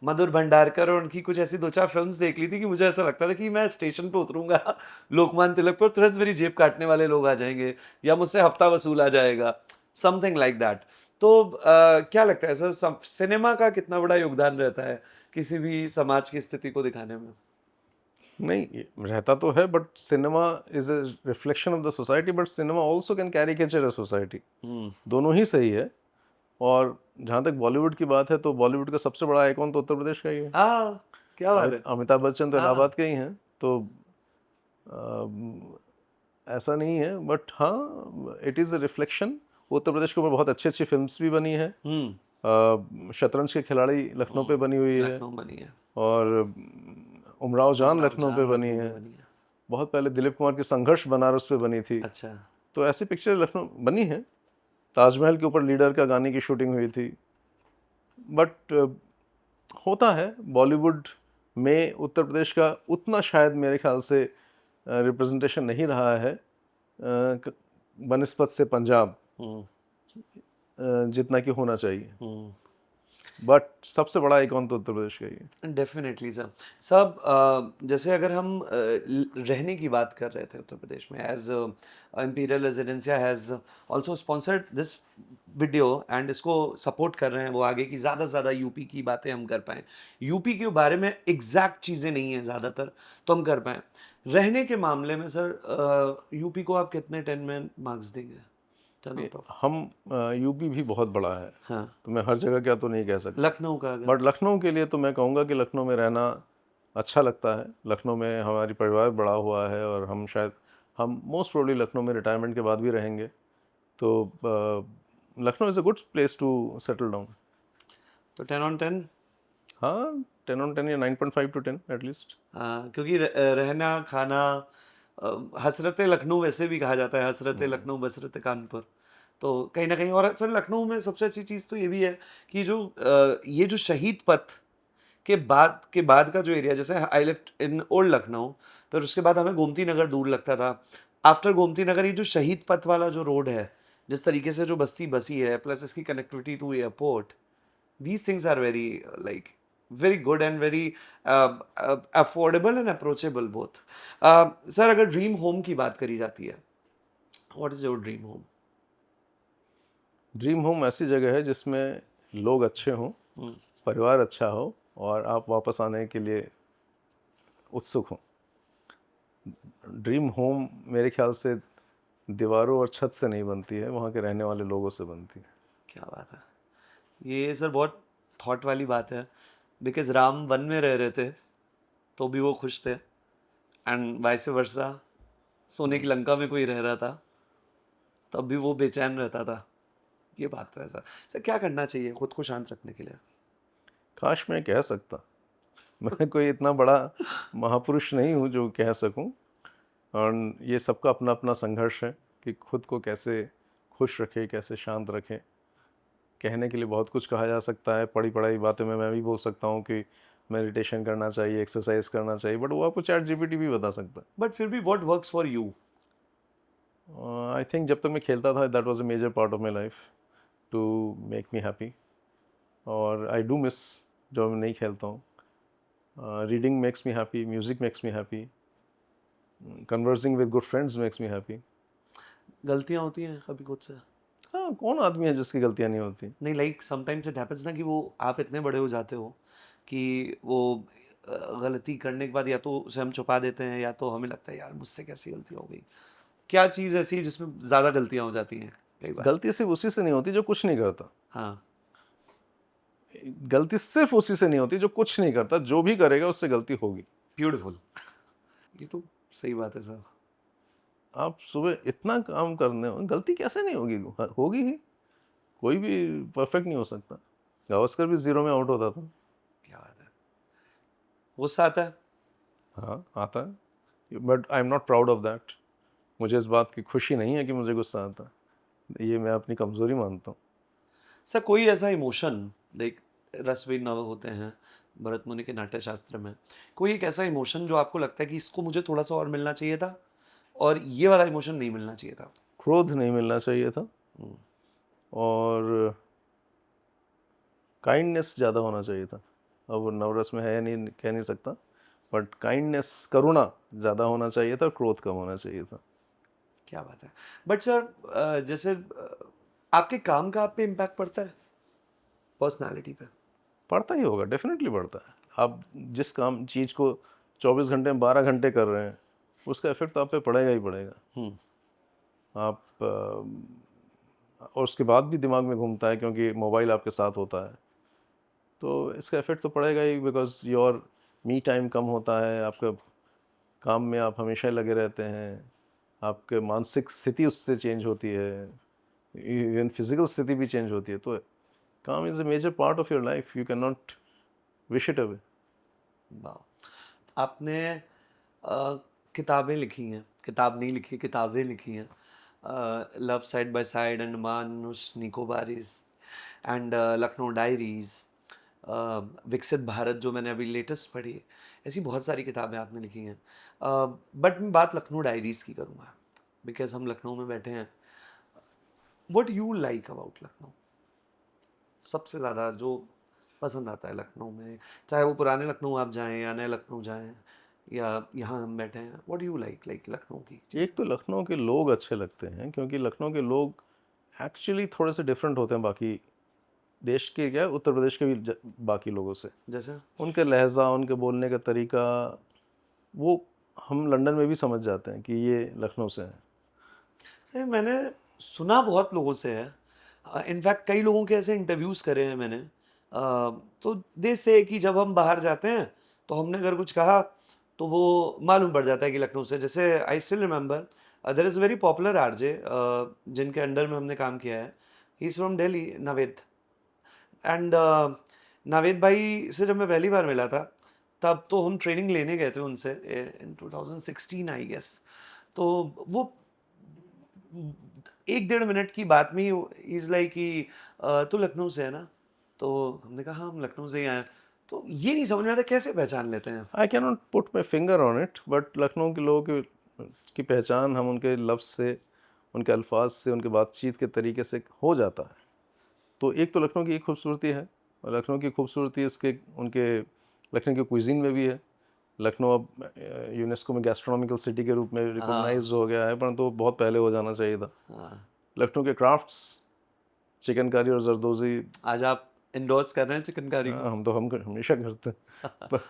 मधुर भंडारकर और उनकी कुछ ऐसी दो चार फिल्म्स देख ली थी कि मुझे ऐसा लगता था कि मैं स्टेशन पे उतरूंगा लोकमान्य तिलक पर, तुरंत मेरी जेब काटने वाले लोग आ जाएंगे या मुझसे हफ्ता वसूल आ जाएगा, समथिंग लाइक दैट। तो क्या लगता है सर, सिनेमा का कितना बड़ा योगदान रहता है किसी भी समाज की स्थिति को दिखाने में? नहीं, ये रहता तो है, but cinema is a reflection of the society, but cinema also can caricature a society. दोनों ही सही है। और जहाँ तक बॉलीवुड की बात है, तो बॉलीवुड का सबसे बड़ा आइकॉन तो उत्तर प्रदेश का ही है। हाँ, क्या बात है। अमिताभ बच्चन तो हाँ, इलाहाबाद के ही हैं, तो ऐसा नहीं है, बट हाँ, it is a reflection. Uttar Pradesh के ऊपर बहुत अच्छी अच्छी फिल्म्स भी बनी है। शतरंज के खिलाड़ी लखनऊ पे बनी हुई है, लखनऊ बनी है, और उमराव जान उमराव लखनऊ पे जान बनी लखनऊ है। में बनी है। बहुत पहले दिलीप कुमार की संघर्ष बनारस पे बनी थी। अच्छा। तो ऐसी पिक्चर लखनऊ बनी है। ताजमहल के ऊपर लीडर का गाने की शूटिंग हुई थी। बट होता है बॉलीवुड में उत्तर प्रदेश का उतना शायद मेरे ख्याल से रिप्रेजेंटेशन नहीं रहा है बनिस्बत से पंजाब, हम्म जितना कि होना चाहिए। हम्म बट सबसे बड़ा आइकॉन तो उत्तर प्रदेश का ही है। Definitely sir. सब जैसे अगर हम रहने की बात कर रहे थे उत्तर प्रदेश में, as imperial residencia has also sponsored this video and इसको सपोर्ट कर रहे हैं वो आगे, कि ज़्यादा से ज़्यादा यूपी की बातें हम कर पाएँ, यूपी के बारे में एग्जैक्ट चीज़ें नहीं हैं ज़्यादातर, तो हम कर पाएँ। रहने के मामले में सर यूपी को आप कितने 10 में मार्क्स देंगे, 10 आउट ऑफ? हम यूपी भी बहुत बड़ा है, हाँ, तो मैं हर जगह क्या तो नहीं कह सकता। लखनऊ का अगर? बट लखनऊ के लिए तो मैं कहूँगा कि लखनऊ में रहना अच्छा लगता है। लखनऊ में हमारी परिवार बड़ा हुआ है, और हम मोस्ट प्रोबेबली लखनऊ में रिटायरमेंट के बाद भी रहेंगे। तो Lucknow is a good place to settle down. तो 10 ऑन 10? हाँ, 10 on 10 या 9.5 to 10 एटलीस्ट। हाँ, क्योंकि रहना खाना, हसरत लखनऊ वैसे भी कहा जाता है, हसरत लखनऊ बसरत कानपुर। तो कहीं ना कहीं, और सर लखनऊ में सबसे अच्छी चीज़ तो ये भी है कि जो ये जो शहीद पथ के बाद का जो एरिया, जैसे I lived in old Lucknow, फिर उसके बाद हमें गोमती नगर दूर लगता था। आफ्टर गोमती नगर ये जो शहीद पथ वाला जो रोड है, जिस तरीके से जो बस्ती बसी है, प्लस इसकी connectivity to airport, these things are very like very good and very affordable and approachable both. Sir अगर ड्रीम होम की बात करी जाती है, what is your dream home? Dream home ऐसी जगह है जिसमें लोग अच्छे हों, परिवार अच्छा हो, और आप वापस आने के लिए उत्सुक हों। ड्रीम होम मेरे ख्याल से दीवारों और छत से नहीं बनती है, वहाँ के रहने वाले लोगों से बनती है। क्या बात है, ये सर बहुत थॉट वाली बात है, बिकॉज राम वन में रह रहे थे तो भी वो खुश थे, एंड वाइस वर्सा, सोने की लंका में कोई रह रहा था तब भी वो बेचैन रहता था। ये बात तो ऐसा सर, क्या करना चाहिए खुद को शांत रखने के लिए? काश मैं कह सकता। मैं कोई इतना बड़ा महापुरुष नहीं हूँ जो कह सकूँ, और ये सबका अपना अपना संघर्ष है कि खुद को कैसे खुश रखे, कैसे शांत रखें। कहने के लिए बहुत कुछ कहा जा सकता है, पढ़ी पढ़ाई बातें में मैं भी बोल सकता हूँ कि मेडिटेशन करना चाहिए, एक्सरसाइज करना चाहिए, बट वो आपको चैट जीपीटी भी बता सकता है। बट फिर भी what works for you? I think जब तक मैं खेलता था, that was a major part of my life to make me happy. और आई डू मिस जब मैं नहीं खेलता हूँ। Reading makes me happy, music makes me happy, conversing with good friends makes me happy. गलतियां होती हैं कभी खुद से? हाँ, कौन आदमी है जिसकी गलतियाँ नहीं होती। नहीं, लाइक समटाइम्स इट हैपेंस ना कि वो आप इतने बड़े हो जाते हो कि वो गलती करने के बाद या तो उसे हम छुपा देते हैं, या तो हमें लगता है यार मुझसे कैसी गलती हो गई। क्या चीज़ ऐसी है जिसमें ज़्यादा गलतियां हो जाती हैं कई बार? गलती सिर्फ उसी से नहीं होती जो कुछ नहीं करता। हाँ। गलती सिर्फ उसी से नहीं होती जो कुछ नहीं करता, जो भी करेगा उससे गलती होगी। ब्यूटीफुल। ये तो सही बात है सर। आप सुबह इतना काम करने हो, गलती कैसे नहीं होगी? होगी ही। कोई भी परफेक्ट नहीं हो सकता। गावस्कर भी 0 में आउट होता था। क्या बात है। गुस्सा आता है? हाँ, आता है। But I am not proud of that. मुझे इस बात की खुशी नहीं है कि मुझे गुस्सा आता है। ये मैं अपनी कमज़ोरी मानता हूँ। सर कोई ऐसा इमोशन, लाइक रस भी नव होते हैं भरत मुनि के नाट्य शास्त्र में, कोई एक ऐसा इमोशन जो आपको लगता है कि इसको मुझे थोड़ा सा और मिलना चाहिए था और ये वाला इमोशन नहीं मिलना चाहिए था? क्रोध नहीं मिलना चाहिए था और काइंडनेस ज़्यादा होना चाहिए था। अब वो नवरस में है या नहीं कह नहीं सकता, बट काइंडनेस, करुणा ज़्यादा होना चाहिए था, क्रोध कम होना चाहिए था। क्या बात है। बट सर जैसे आपके काम का आप पे इम्पैक्ट पड़ता है पर्सनालिटी पे? पड़ता ही होगा, डेफिनेटली पड़ता है। आप जिस काम चीज़ को 24 घंटे में 12 घंटे कर रहे हैं, उसका इफेक्ट तो आप पे पड़ेगा ही पड़ेगा। हम्म। आप और उसके बाद भी दिमाग में घूमता है क्योंकि मोबाइल आपके साथ होता है, तो इसका इफेक्ट तो पड़ेगा ही, बिकॉज योर मी टाइम कम होता है। आपका काम में आप हमेशा लगे रहते हैं, आपके मानसिक स्थिति उससे चेंज होती है, इवन फिजिकल स्थिति भी चेंज होती है। तो काम is a major part of your life, you can not wish it away. वाह। आपने किताबें लिखी हैं, किताब नहीं लिखी, किताबें लिखी हैं, love side by side, Andaman Nicobarese and Lucknow diaries, विकसित भारत जो मैंने अभी लेटेस्ट पढ़ी है, ऐसी बहुत सारी किताबें आपने लिखी हैं। बट मैं बात लखनऊ डायरीज़ की करूँगा बिकॉज हम लखनऊ में बैठे हैं। What you like about Lucknow? सबसे ज़्यादा जो पसंद आता है लखनऊ में, चाहे वो पुराने लखनऊ आप जाएं या नए लखनऊ जाएं या यहाँ हम बैठे हैं, what do you like Lucknow की एक चीज़ें? तो लखनऊ के लोग अच्छे लगते हैं, क्योंकि लखनऊ के लोग एक्चुअली थोड़े से डिफरेंट होते हैं बाकी देश के, क्या उत्तर प्रदेश के भी बाकी लोगों से। जैसे? उनके लहजा, उनके बोलने का तरीका, वो हम लंदन में भी समझ जाते हैं कि ये लखनऊ से हैं। सही मैंने सुना बहुत लोगों से है, इनफैक्ट कई लोगों के ऐसे इंटरव्यूज़ करे हैं मैंने, तो दे से कि जब हम बाहर जाते हैं तो हमने अगर कुछ कहा तो वो मालूम पड़ जाता है कि लखनऊ से। जैसे I still remember there is very popular RJ जिनके अंडर में हमने काम किया है, he is from Delhi, Naved. And Naved भाई से जब मैं पहली बार मिला था तब तो हम ट्रेनिंग लेने गए थे उनसे इन 2016 आई गेस। तो वो 1 डेढ़ मिनट की बात में ही इज़ लाइक कि तू लखनऊ से है ना? तो हमने कहा हाँ हम लखनऊ से ही आए हैं। तो ये नहीं समझ में आता कैसे पहचान लेते हैं? I can not put my finger on it, but Lucknow के लोगों की पहचान हम उनके लफ्ज़ से, उनके अल्फाज से, उनके बातचीत के तरीके से हो जाता है। तो एक तो लखनऊ की एक खूबसूरती है, और लखनऊ की खूबसूरती इसके उनके लखनऊ के कुइज़ीन में भी है। लखनऊ अब यूनेस्को में गैस्ट्रोनॉमिकल सिटी के रूप में हाँ। रिकॉग्नाइज हो गया है, परंतु तो बहुत पहले हो जाना चाहिए था। हाँ। लखनऊ के क्राफ्ट्स, चिकनकारी और जरदोज़ी, आज आप इंडोर्स कर रहे हैं चिकनकारी को? हाँ, हम हमेशा करते हैं।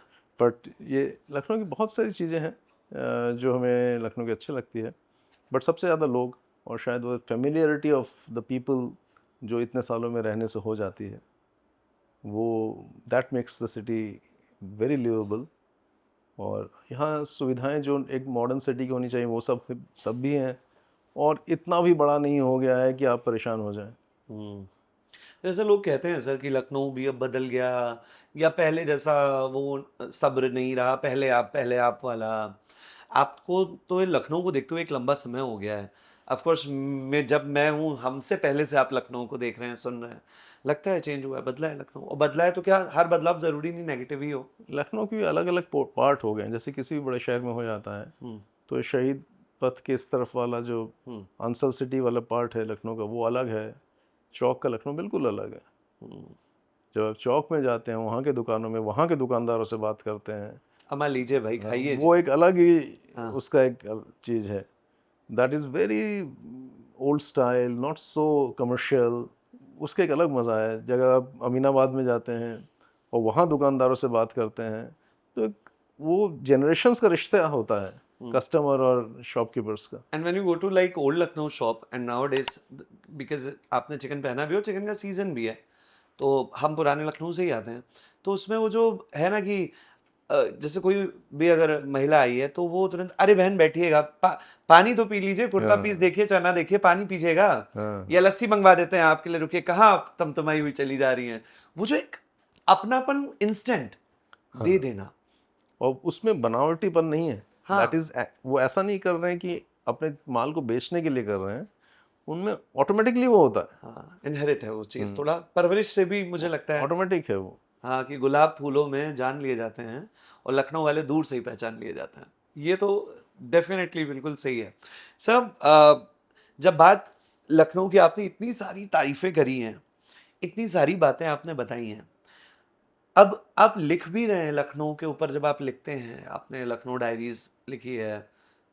बट ये लखनऊ की बहुत सारी चीज़ें हैं जो हमें लखनऊ की अच्छी लगती है। बट सबसे ज़्यादा लोग, और शायद वो फेमिलियरिटी ऑफ द पीपल जो इतने सालों में रहने से हो जाती है, वो that makes the city very livable. और यहाँ सुविधाएं जो एक मॉडर्न सिटी की होनी चाहिए वो सब भी हैं, और इतना भी बड़ा नहीं हो गया है कि आप परेशान हो जाएं। हम्म। जैसे लोग कहते हैं सर कि लखनऊ भी अब बदल गया या पहले जैसा वो सब्र नहीं रहा, पहले आप वाला। आपको तो ये लखनऊ को देखते हुए एक लंबा समय हो गया है। ऑफ कोर्स मैं हूँ, हमसे पहले से आप लखनऊ को देख रहे हैं, सुन रहे हैं। लगता है चेंज हुआ है, बदला है लखनऊ। और बदला है तो क्या हर बदलाव ज़रूरी नहीं नेगेटिव ही हो? लखनऊ के भी अलग अलग पार्ट हो गए हैं, जैसे किसी भी बड़े शहर में हो जाता है। हम्म। तो ये शहीद पथ के इस तरफ वाला जो हम्म। आंसर सिटी वाला पार्ट है लखनऊ का, वो अलग है। चौक का लखनऊ बिल्कुल अलग है। हम्म। जब आप चौक में जाते हैं, वहाँ के दुकानों में वहाँ के दुकानदारों से बात करते हैं, अमा लीजिए भाई, खाइए जी। वो एक अलग ही हाँ। उसका एक चीज़ है। That is very old style, not so commercial. उसका एक अलग मज़ा है। जगह आप अमीनाबाद में जाते हैं और वहाँ दुकानदारों से बात करते हैं, तो एक वो जनरेशन्स का रिश्ता होता है कस्टमर और शॉपकीपर्स का। And when you go to like old Lucknow shop and nowadays, because आपने चिकन पहना भी हो, चिकन का सीजन भी है, तो हम पुराने लखनऊ से ही आते हैं। तो उसमें वो जो है ना कि जैसे कोई भी अगर महिला आई है तो वो तुरंत अरे बहन बैठिएगा, पानी तो पी लीजिए, कुर्ता पीस हाँ देखिए, चना देखिए, पानी पीजिएगा, या हाँ लस्सी मंगवा देते हैं आपके लिए, रुकिए, कहाँ आप तमतमाई हुई चली जा रही हैं। वो जो एक अपनापन इंस्टेंट दे हाँ। देना। और उसमें बनावटीपन नहीं है। दैट हाँ इज, वो ऐसा नहीं कर रहे हैं कि अपने माल को बेचने के लिए कर रहे हैं, उनमें ऑटोमेटिकली वो होता है। हाँ, इनहेरिट है वो चीज़, थोड़ा परवरिश से भी मुझे लगता है। ऑटोमेटिक है वो। हाँ, कि गुलाब फूलों में जान लिए जाते हैं और लखनऊ वाले दूर से ही पहचान लिए जाते हैं। ये तो डेफिनेटली बिल्कुल सही है। सब जब बात लखनऊ की, आपने इतनी सारी तारीफें करी हैं, इतनी सारी बातें आपने बताई हैं, अब आप लिख भी रहे हैं लखनऊ के ऊपर। जब आप लिखते हैं, आपने लखनऊ डायरीज लिखी है,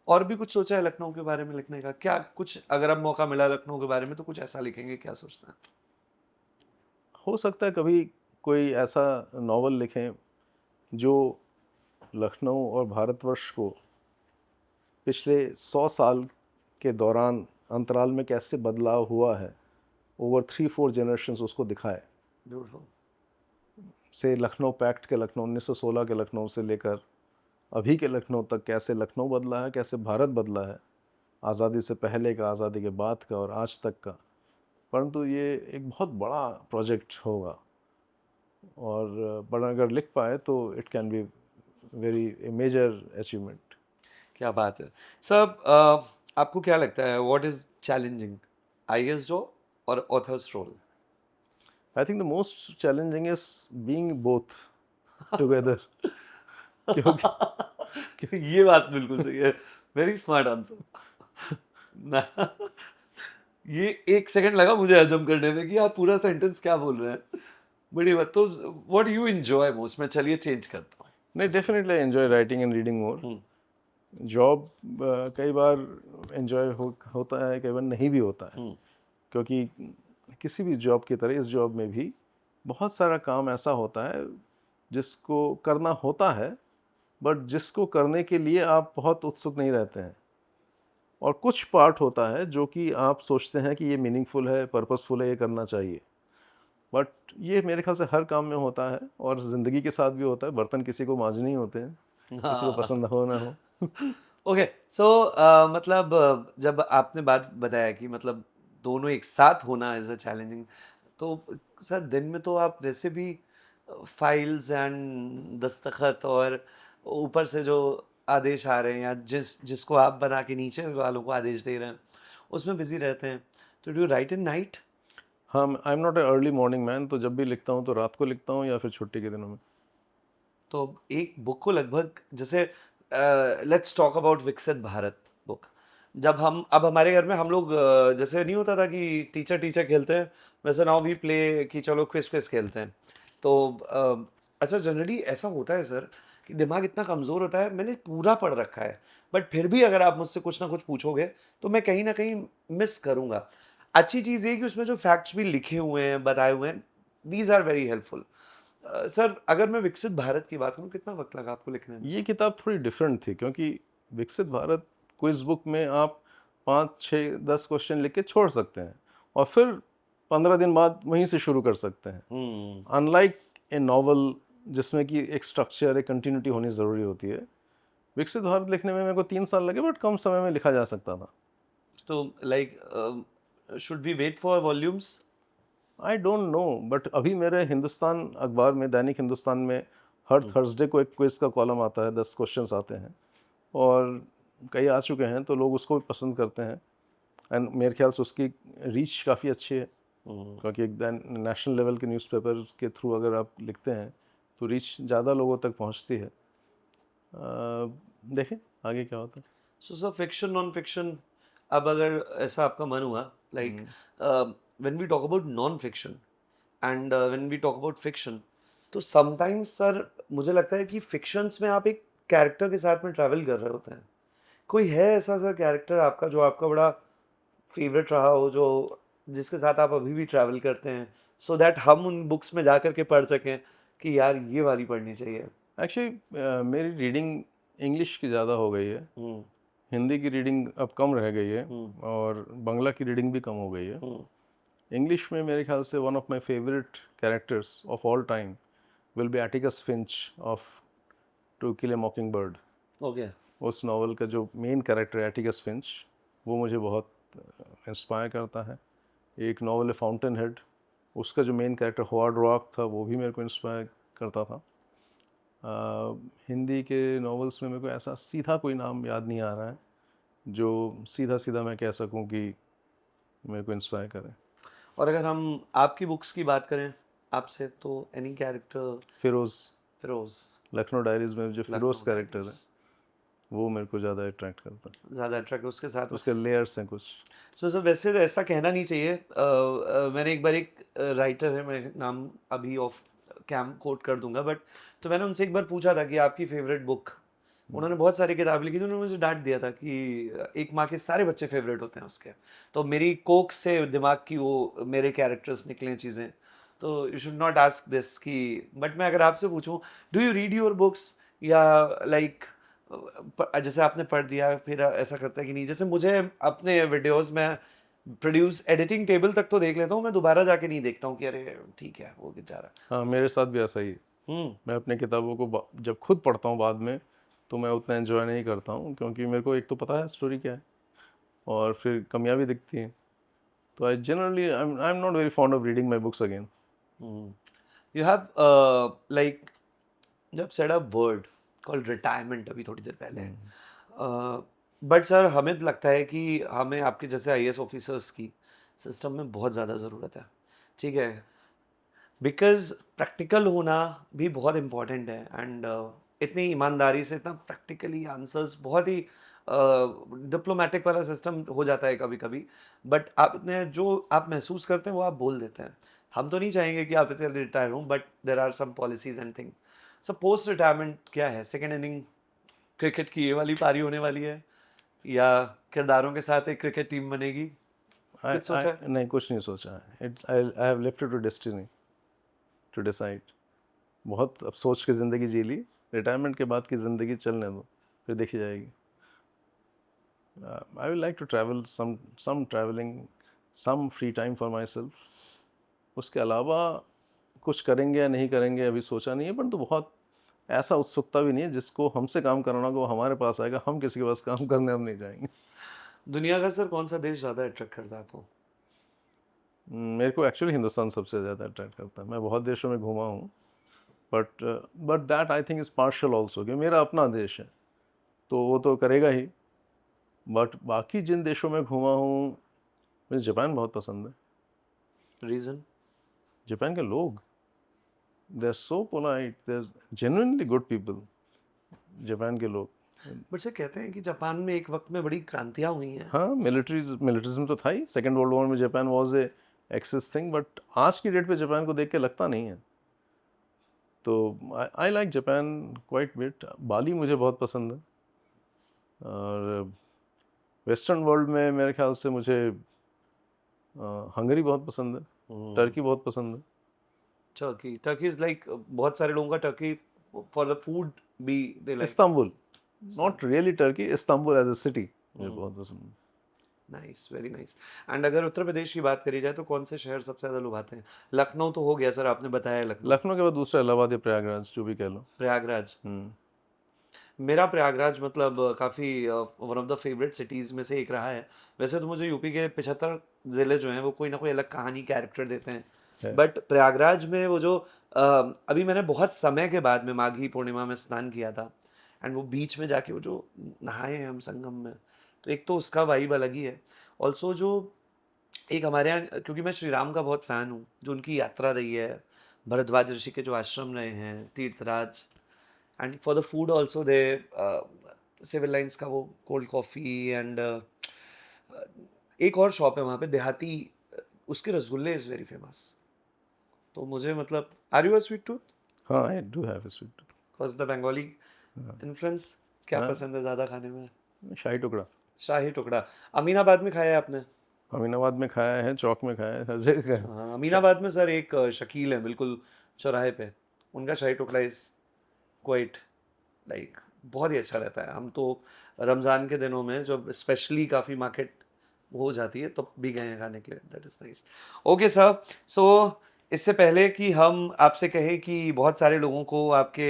और भी कुछ सोचा है लखनऊ के बारे में लिखने का क्या? कुछ अगर अब मौका मिला लखनऊ के बारे में तो कुछ ऐसा लिखेंगे, क्या सोचते हैं? हो सकता है कभी कोई ऐसा नॉवल लिखें जो लखनऊ और भारतवर्ष को पिछले 100 साल के दौरान अंतराल में कैसे बदलाव हुआ है, ओवर 3-4 जनरेशन्स उसको दिखाए। ब्यूटीफुल। से लखनऊ पैक्ट के लखनऊ 1916 के लखनऊ से लेकर अभी के लखनऊ तक कैसे लखनऊ बदला है, कैसे भारत बदला है, आज़ादी से पहले का, आज़ादी के बाद का और आज तक का। परंतु ये एक बहुत बड़ा प्रोजेक्ट होगा, और पर अगर लिख पाए तो it can be very major achievement. क्या बात है। सब आपको क्या लगता है, what is challenging, IAS job और author's role? I think the most challenging is being both together. क्योंकि ये बात बिल्कुल सही है। वेरी स्मार्ट आंसर ना। ये एक सेकंड लगा मुझे हजम करने में कि आप पूरा सेंटेंस क्या बोल रहे हैं। बड़ी बात। तो व्हाट यू एंजॉय मोस्ट, मैं चलिए चेंज करता हूँ नहीं, इसको। Definitely enjoy writing and reading more. Hmm. Job कई बार एंजॉय होता है, कई बार नहीं भी होता है। हम्म। क्योंकि किसी भी जॉब की तरह इस जॉब में भी बहुत सारा काम ऐसा होता है जिसको करना होता है, बट जिसको करने के लिए आप बहुत उत्सुक नहीं रहते हैं। और कुछ पार्ट होता है जो कि आप सोचते हैं कि ये मीनिंगफुल है, पर्पसफुल है, ये करना चाहिए। बट ये मेरे ख्याल से हर काम में होता है, और ज़िंदगी के साथ भी होता है। बर्तन किसी को मांजने ही होते हैं, किसी को हाँ। पसंद हो ना हो। ओके। सो मतलब जब आपने बात बताया कि मतलब दोनों एक साथ होना इज अ चैलेंजिंग, तो सर दिन में तो आप वैसे भी फाइल्स एंड दस्तखत और ऊपर से जो आदेश आ रहे हैं, या जिसको आप बना के नीचे वालों को आदेश दे रहे हैं, उसमें बिजी रहते हैं। तो डू राइट इन नाइट? हाँ, I am not a early morning man, तो जब भी लिखता हूँ तो रात को लिखता हूँ या फिर छुट्टी के दिनों में। तो एक बुक को लगभग, जैसे लेट्स टॉक अबाउट विकसित भारत बुक। जब हम, अब हमारे घर में हम लोग जैसे नहीं होता था कि टीचर टीचर खेलते हैं, वैसे नाउ वी प्ले कि चलो क्विज क्विज खेलते हैं। तो अच्छा, जनरली ऐसा होता है सर कि दिमाग इतना कमज़ोर होता है, मैंने पूरा पढ़ रखा है, बट फिर भी अगर आप मुझसे कुछ ना कुछ पूछोगे तो मैं कहीं ना कहीं मिस करूँगा। अच्छी चीज़ ये कि उसमें जो फैक्ट्स भी लिखे हुए हैं, बताए हुए हैं, these are very helpful. Sir अगर मैं विकसित भारत की बात करूँ, कितना वक्त लगा आपको लिखने में? ये किताब थोड़ी डिफरेंट थी, क्योंकि विकसित भारत क्विज बुक में आप 5, 6, 10 क्वेश्चन लिख के छोड़ सकते हैं, और फिर 15 दिन बाद वहीं से शुरू कर सकते हैं। हम्म। अनलाइक ए नॉवल जिसमें कि एक स्ट्रक्चर, एक कंटिन्यूटी होनी ज़रूरी होती है, विकसित भारत लिखने में मेरे को 3 साल लगे, बट कम समय में लिखा जा सकता था। तो like should we wait for volumes? I don't know, but अभी मेरे हिंदुस्तान अखबार में, दैनिक हिंदुस्तान में, हर थर्सडे को एक क्विज का कॉलम आता है, 10 क्वेश्चंस आते हैं, और कई आ चुके हैं, तो लोग उसको भी पसंद करते हैं। एंड मेरे ख्याल से उसकी रीच काफ़ी अच्छी है, क्योंकि एक नेशनल लेवल के न्यूज़पेपर के थ्रू अगर आप लिखते हैं तो रीच ज़्यादा लोगों तक पहुंचती है। देखें आगे क्या होता है। So sir, fiction non fiction, अब अगर ऐसा आपका मन हुआ, like when we talk about non fiction and when we talk about fiction, तो समटाइम्स सर मुझे लगता है कि फिक्शंस में आप एक कैरेक्टर के साथ में ट्रैवल कर रहे होते हैं। कोई है ऐसा सर कैरेक्टर आपका जो आपका बड़ा फेवरेट रहा हो, जो जिसके साथ आप अभी भी ट्रैवल करते हैं, सो दैट हम उन बुक्स में जा करके पढ़ सकें कि यार ये वाली पढ़नी चाहिए? एक्चुअली मेरी रीडिंग इंग्लिश की ज़्यादा हो गई है, हम्म। हिंदी की रीडिंग अब कम रह गई है, हम्म। और बांग्ला की रीडिंग भी कम हो गई है। हम्म। इंग्लिश में मेरे ख्याल से one of my favourite characters of all time will be Atticus Finch of to kill a mockingbird, okay. उस नावल का जो मेन कैरेक्टर है एटिकस फिंच, वो मुझे बहुत इंस्पायर करता है। एक नावल है फाउंटेन हेड, उसका जो मेन कैरेक्टर हॉवर्ड रॉक था वो भी मेरे को इंस्पायर करता था। हिंदी के नावल्स में मेरे को ऐसा सीधा कोई नाम याद नहीं आ रहा है जो सीधा सीधा मैं कह सकूं कि मेरे को इंस्पायर करे। और अगर हम आपकी बुक्स की बात करें आपसे, तो any character? Firoz, Firoz, Lucknow Diaries में जो फिरोज़ लखनऊ कैरेक्टर डायरीज, है वो मेरे को ज़्यादा अट्रैक्ट करता है। ज़्यादा अट्रैक्ट उसके साथ में। उसके लेयर्स हैं कुछ। सो वैसे तो ऐसा कहना नहीं चाहिए। मैंने एक बार, एक राइटर है, मैं नाम अभी ऑफ कैम कोट कर दूंगा, बट तो मैंने उनसे एक बार पूछा था कि आपकी फेवरेट बुक। उन्होंने बहुत सारी किताब लिखी थी, उन्होंने मुझे डांट दिया था कि एक माँ के सारे बच्चे फेवरेट होते हैं उसके। तो मेरी कोक से दिमाग की वो मेरे कैरेक्टर्स निकले चीज़ें। तो you should not ask this कि, बट मैं अगर आपसे पूछूं, do you read your books, या लाइक जैसे आपने पढ़ दिया फिर ऐसा करता है कि नहीं? जैसे मुझे अपने वीडियोस में प्रोड्यूस एडिटिंग टेबल तक तो देख लेता हूँ, मैं दोबारा जाके नहीं देखता हूँ कि अरे ठीक है वो जा रहा। हाँ, मेरे साथ भी ऐसा ही है। हम्म। मैं अपने किताबों को जब खुद पढ़ता हूँ बाद में, तो मैं उतना एंजॉय नहीं करता हूँ, क्योंकि मेरे को एक तो पता है स्टोरी क्या है और फिर कमियां भी दिखती हैं। तो I am not very fond of reading my books again. You have like, जब said a word called retirement अभी थोड़ी देर पहले, बट सर हमें तो लगता है कि हमें आपके जैसे आईएएस ऑफिसर्स की सिस्टम में बहुत ज़्यादा ज़रूरत है, ठीक है? बिकॉज प्रैक्टिकल होना भी बहुत इम्पॉर्टेंट है, एंड इतनी ईमानदारी से इतना प्रैक्टिकली आंसर्स, बहुत ही डिप्लोमेटिक वाला सिस्टम हो जाता है कभी कभी। बट आप इतने जो आप महसूस करते हैं वो आप बोल देते हैं। हम तो नहीं चाहेंगे कि आप इतने रिटायर हों, but there are some policies and thing. So post retirement क्या है? सेकेंड इनिंग क्रिकेट की ये वाली पारी होने वाली है, या किरदारों के साथ एक क्रिकेट टीम बनेगी? आई कुछ सोचा है? नहीं, कुछ नहीं सोचा है। I have left it to destiny to decide. बहुत अब सोच के ज़िंदगी जी ली, रिटायरमेंट के बाद की ज़िंदगी चलने दो, फिर देखी जाएगी। I will like to travel, some travelling, some free time for myself. उसके अलावा कुछ करेंगे या नहीं करेंगे अभी सोचा नहीं है, पर तो बहुत ऐसा उत्सुकता भी नहीं है। जिसको हमसे काम कराना होगा वो हमारे पास आएगा, हम किसी के पास काम करने हम नहीं जाएंगे। दुनिया का सर कौन सा देश ज़्यादा अट्रैक्ट करता है आपको? मेरे को एक्चुअली हिंदुस्तान सबसे ज़्यादा अट्रैक्ट करता है। मैं बहुत देशों में घूमा हूँ, but that I think is partial also, कि मेरा अपना देश है तो वो तो करेगा ही। बट बाकी जिन देशों में घूमा हूँ, मुझे जापान बहुत पसंद है। रीज़न? जापान के लोग, they are so polite, they are genuinely good people, Japan के लोग। बट से कहते हैं कि जापान में एक वक्त में बड़ी क्रांतियां हुई हैं। हाँ, मिलिट्रिज्म तो था ही। सेकेंड वर्ल्ड वॉर में Japan was a axis thing, but आज की डेट पे जापान को देख के लगता नहीं है। तो I like Japan quite bit. Bali मुझे बहुत पसंद है। और वेस्टर्न वर्ल्ड में मेरे ख्याल से मुझे हंगरी बहुत पसंद है, टर्की बहुत पसंद है। टर्की, टर्की इज लाइक, बहुत सारे लोगों का टर्की फॉर द फूड भी they like. Istanbul, not really Turkey, Istanbul as a city मुझे बहुत पसंद है। Nice, very nice. एंड अगर उत्तर प्रदेश की बात करी जाए तो कौन से शहर सबसे ज़्यादा लुभाते हैं? लखनऊ तो हो गया सर, आपने बताया लखनऊ। लखनऊ के बाद दूसरा इलाहाबाद या प्रयागराज, जो भी कह लो। प्रयागराज। हम्म। मेरा प्रयागराज मतलब काफ़ी one of the favourite cities में से एक रहा है। वैसे तो मुझे यूपी के 75 ज़िले जो हैं वो कोई ना कोई अलग कहानी, कैरेक्टर देते हैं, है। बट प्रयागराज में वो जो अभी मैंने बहुत समय के बाद में माघी पूर्णिमा में स्नान किया था, एंड वो बीच में जाके वो जो नहाए हैं हम संगम में, तो एक तो उसका वाइब अलग ही है। ऑल्सो जो एक हमारे यहाँ, क्योंकि मैं श्री राम का बहुत फ़ैन हूँ, जो उनकी यात्रा रही है, भरद्वाज ऋषि के जो आश्रम रहे हैं, Tirthraj, and for the food also they, civil lines का वो कोल्ड कॉफ़ी, एंड एक और शॉप है वहाँ पे देहाती, उसके रसगुल्ले इज़ वेरी फेमस। तो मुझे मतलब, are you a sweet tooth? हाँ, I do have a sweet. Because the Bengali influence, क्या हाँ, पसंद है ज़्यादा खाने में? शाही टुकड़ा। शाही टुकड़ा। अमीनाबाद में खाया है आपने? अमीनाबाद में खाया है, चौक में खाया है, हर जगह खाया है। हाँ, अमीनाबाद में सर एक शकील है बिल्कुल चौराहे पे, उनका शाही टुकड़ा इज़ क्वाइट लाइक बहुत ही अच्छा रहता है। हम तो रमज़ान के दिनों में जब स्पेशली काफ़ी मार्केट हो जाती है तब भी गए हैं खाने के लिए। That is nice. Okay sir, so इससे पहले कि हम आपसे कहें कि बहुत सारे लोगों को आपके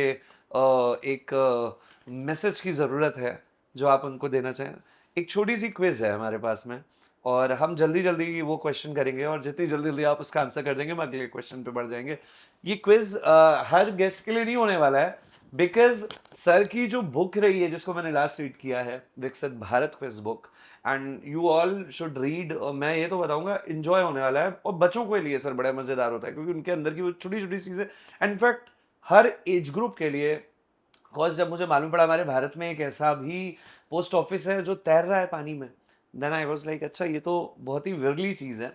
एक मैसेज की ज़रूरत है जो आप उनको देना चाहें? एक छोटी सी क्विज है हमारे पास में और हम जल्दी जल्दी वो क्वेश्चन करेंगे और जितनी जल्दी जल्दी आप उसका आंसर कर देंगे हम अगले क्वेश्चन पे बढ़ जाएंगे। ये क्विज हर गेस्ट के लिए नहीं होने वाला है, बिकॉज सर की जो बुक रही है जिसको मैंने लास्ट रीड किया है, विकसित Bharat quiz book, and you all should read. मैं ये तो बताऊंगा इंजॉय होने वाला है और बच्चों के लिए सर बड़ा मजेदार होता है क्योंकि उनके अंदर की वो छोटी छोटी चीजें, इनफैक्ट हर एज ग्रुप के लिए। बिकॉज जब मुझे मालूम पड़ा हमारे भारत में एक ऐसा भी पोस्ट ऑफिस है जो तैर रहा है पानी में, देन आई वाज लाइक अच्छा ये तो बहुत ही विरली चीज़ है।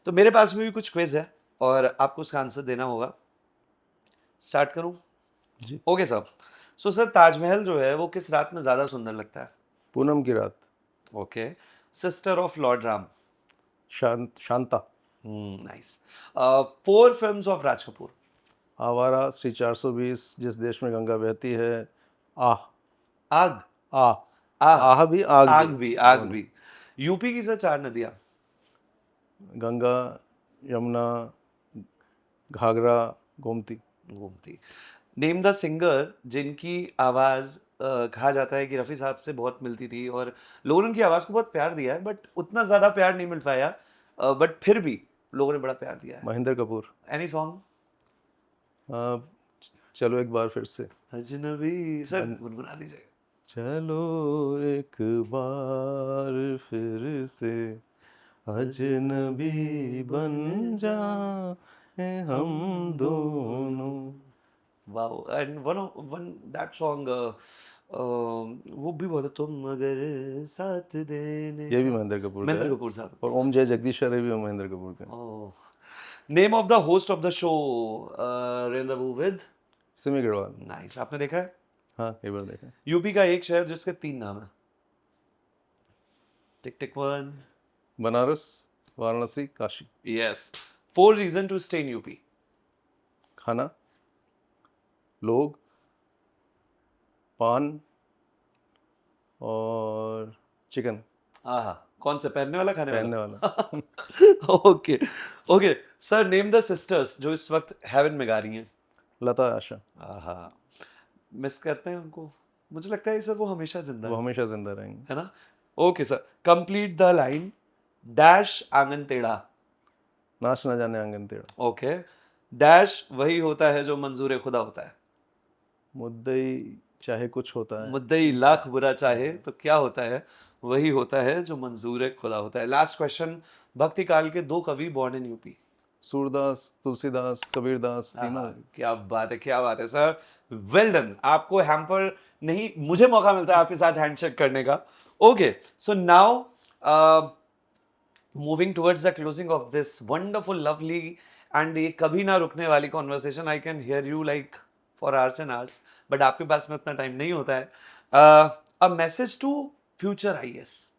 तो मेरे पास में भी कुछ क्विज है और आपको उसका आंसर देना होगा। स्टार्ट करूं? जी। Okay sir. So sir Taj Mahal जो है वो किस रात में ज़्यादा सुंदर लगता है? पूनम की रात। Okay. Sister of lord Ram? Shanta. Nice. 4 films of Raj Kapoor? Awara, Shri 420, जिस देश में गंगा बहती है, आह। आग? आह। आग? आह भी आग आग दोनों। भी। यूपी की सर 4 नदियाँ? गंगा, यमुना, घाघरा, गोमती। घूमती। नेम द सिंगर जिनकी आवाज कहा जाता है कि रफ़ी साहब से बहुत मिलती थी और लोगों ने उनकी आवाज़ को बहुत प्यार दिया है, बट उतना ज़्यादा प्यार नहीं मिल पाया, बट फिर भी लोगों ने बड़ा प्यार दिया है। महेंद्र कपूर। Any song? आ, चलो एक बार फिर से। अजनबी सर अन- गुनगुना दीजिए। चलो एक बार फिर से, अजनबी बन जाए हम दोनों। Wow. And one that song, वो भी बहुत है, तुम अगर साथ देने ये भी का। महेंद्र कपूर का महेंद्र है। कपूर साहब। और ओम जय जगदीशर है भी महेंद्र कपूर का है। Oh. Name of the host of the show, rendezvous with? Simi Garewal. Nice. आपने देखा है? हाँ, कई बार देखा है। यूपी का एक शहर जिसके 3 नाम है? Tick tick 1। Banaras, Varanasi, Kashi. Yes. 4 reason to stay in UP? खाना, लोग, पान और चिकन। आहा। कौन से, पहनने वाला खाने पहनने वाला? वाला। Okay. Okay sir, name the sisters जो इस वक्त हेवन में गा रही हैं? लता, आशा। आहा। मिस करते हैं उनको? मुझे लगता है सर वो हमेशा जिंदा वो हमेशा जिंदा रहेंगे। है ना? Okay sir. Complete the line, dash आंगन टेढ़ा। नाच न जाने आंगन टेढ़ा। ओके। डैश वही होता है जो मंजूर खुदा होता है। मुद्दई चाहे कुछ होता है। मुद्दई लाख बुरा चाहे तो क्या होता है, वही होता है जो मंजूर खुदा होता है। Last question. भक्ति काल के 2 कवि born in UP? Surdas, Tulsidas, Kabirdas, तीनों। आहा, क्या बात है, क्या बात है सर। Well done. आपको हैम्पर नहीं, मुझे मौका मिलता है आपके साथ हैंडशेक करने का। Okay so now moving towards the closing of this wonderful lovely and ये कभी ना रुकने वाली conversation. I can hear you like for hours and hours, but आपके पास में उतना टाइम नहीं होता है। A message to future IAS?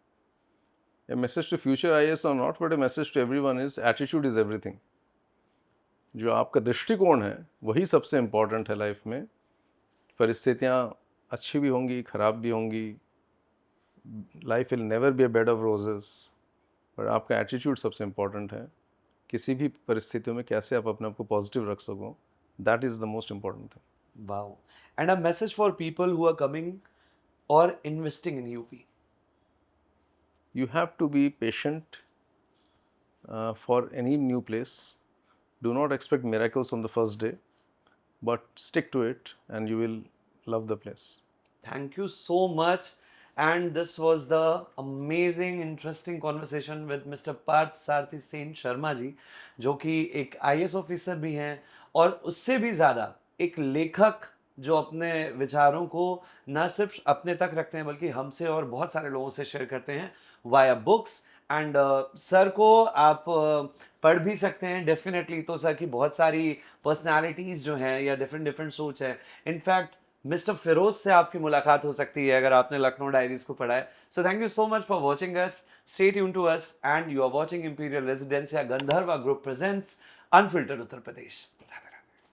A message to future IAS or not, but a message to everyone is attitude is everything. जो आपका दृष्टिकोण है वही सबसे इम्पोर्टेंट है लाइफ में। परिस्थितियाँ अच्छी भी होंगी, खराब भी होंगी। Life will never be a bed of roses, पर आपका एटीट्यूड सबसे इम्पोर्टेंट है। किसी भी परिस्थितियों में कैसे आप अपने आप को पॉजिटिव रख सको, that is the most important thing. Wow. And a message for people who are coming और investing in UP? You have to be patient for any new place. Do not expect miracles on the first day, but stick to it and you will love the place. Thank you so much. And this was the amazing, interesting conversation with Mr. Parth Sarthi Sen Sharma जी, जो कि एक IAS officer भी हैं और उससे भी ज़्यादा एक लेखक जो अपने विचारों को न सिर्फ अपने तक रखते हैं बल्कि हमसे और बहुत सारे लोगों से शेयर करते हैं वाया बुक्स। एंड सर को आप पढ़ भी सकते हैं डेफिनेटली। तो सर की बहुत सारी पर्सनालिटीज़ जो हैं या डिफरेंट डिफरेंट सोच है। इनफैक्ट मिस्टर फिरोज से आपकी मुलाकात हो सकती है अगर आपने लखनऊ डायरीज को पढ़ा है। So thank you so much for watching us. Stay tune to us and you are watching Imperial Residencia Gandharva Group presents Unfiltered Uttar Pradesh.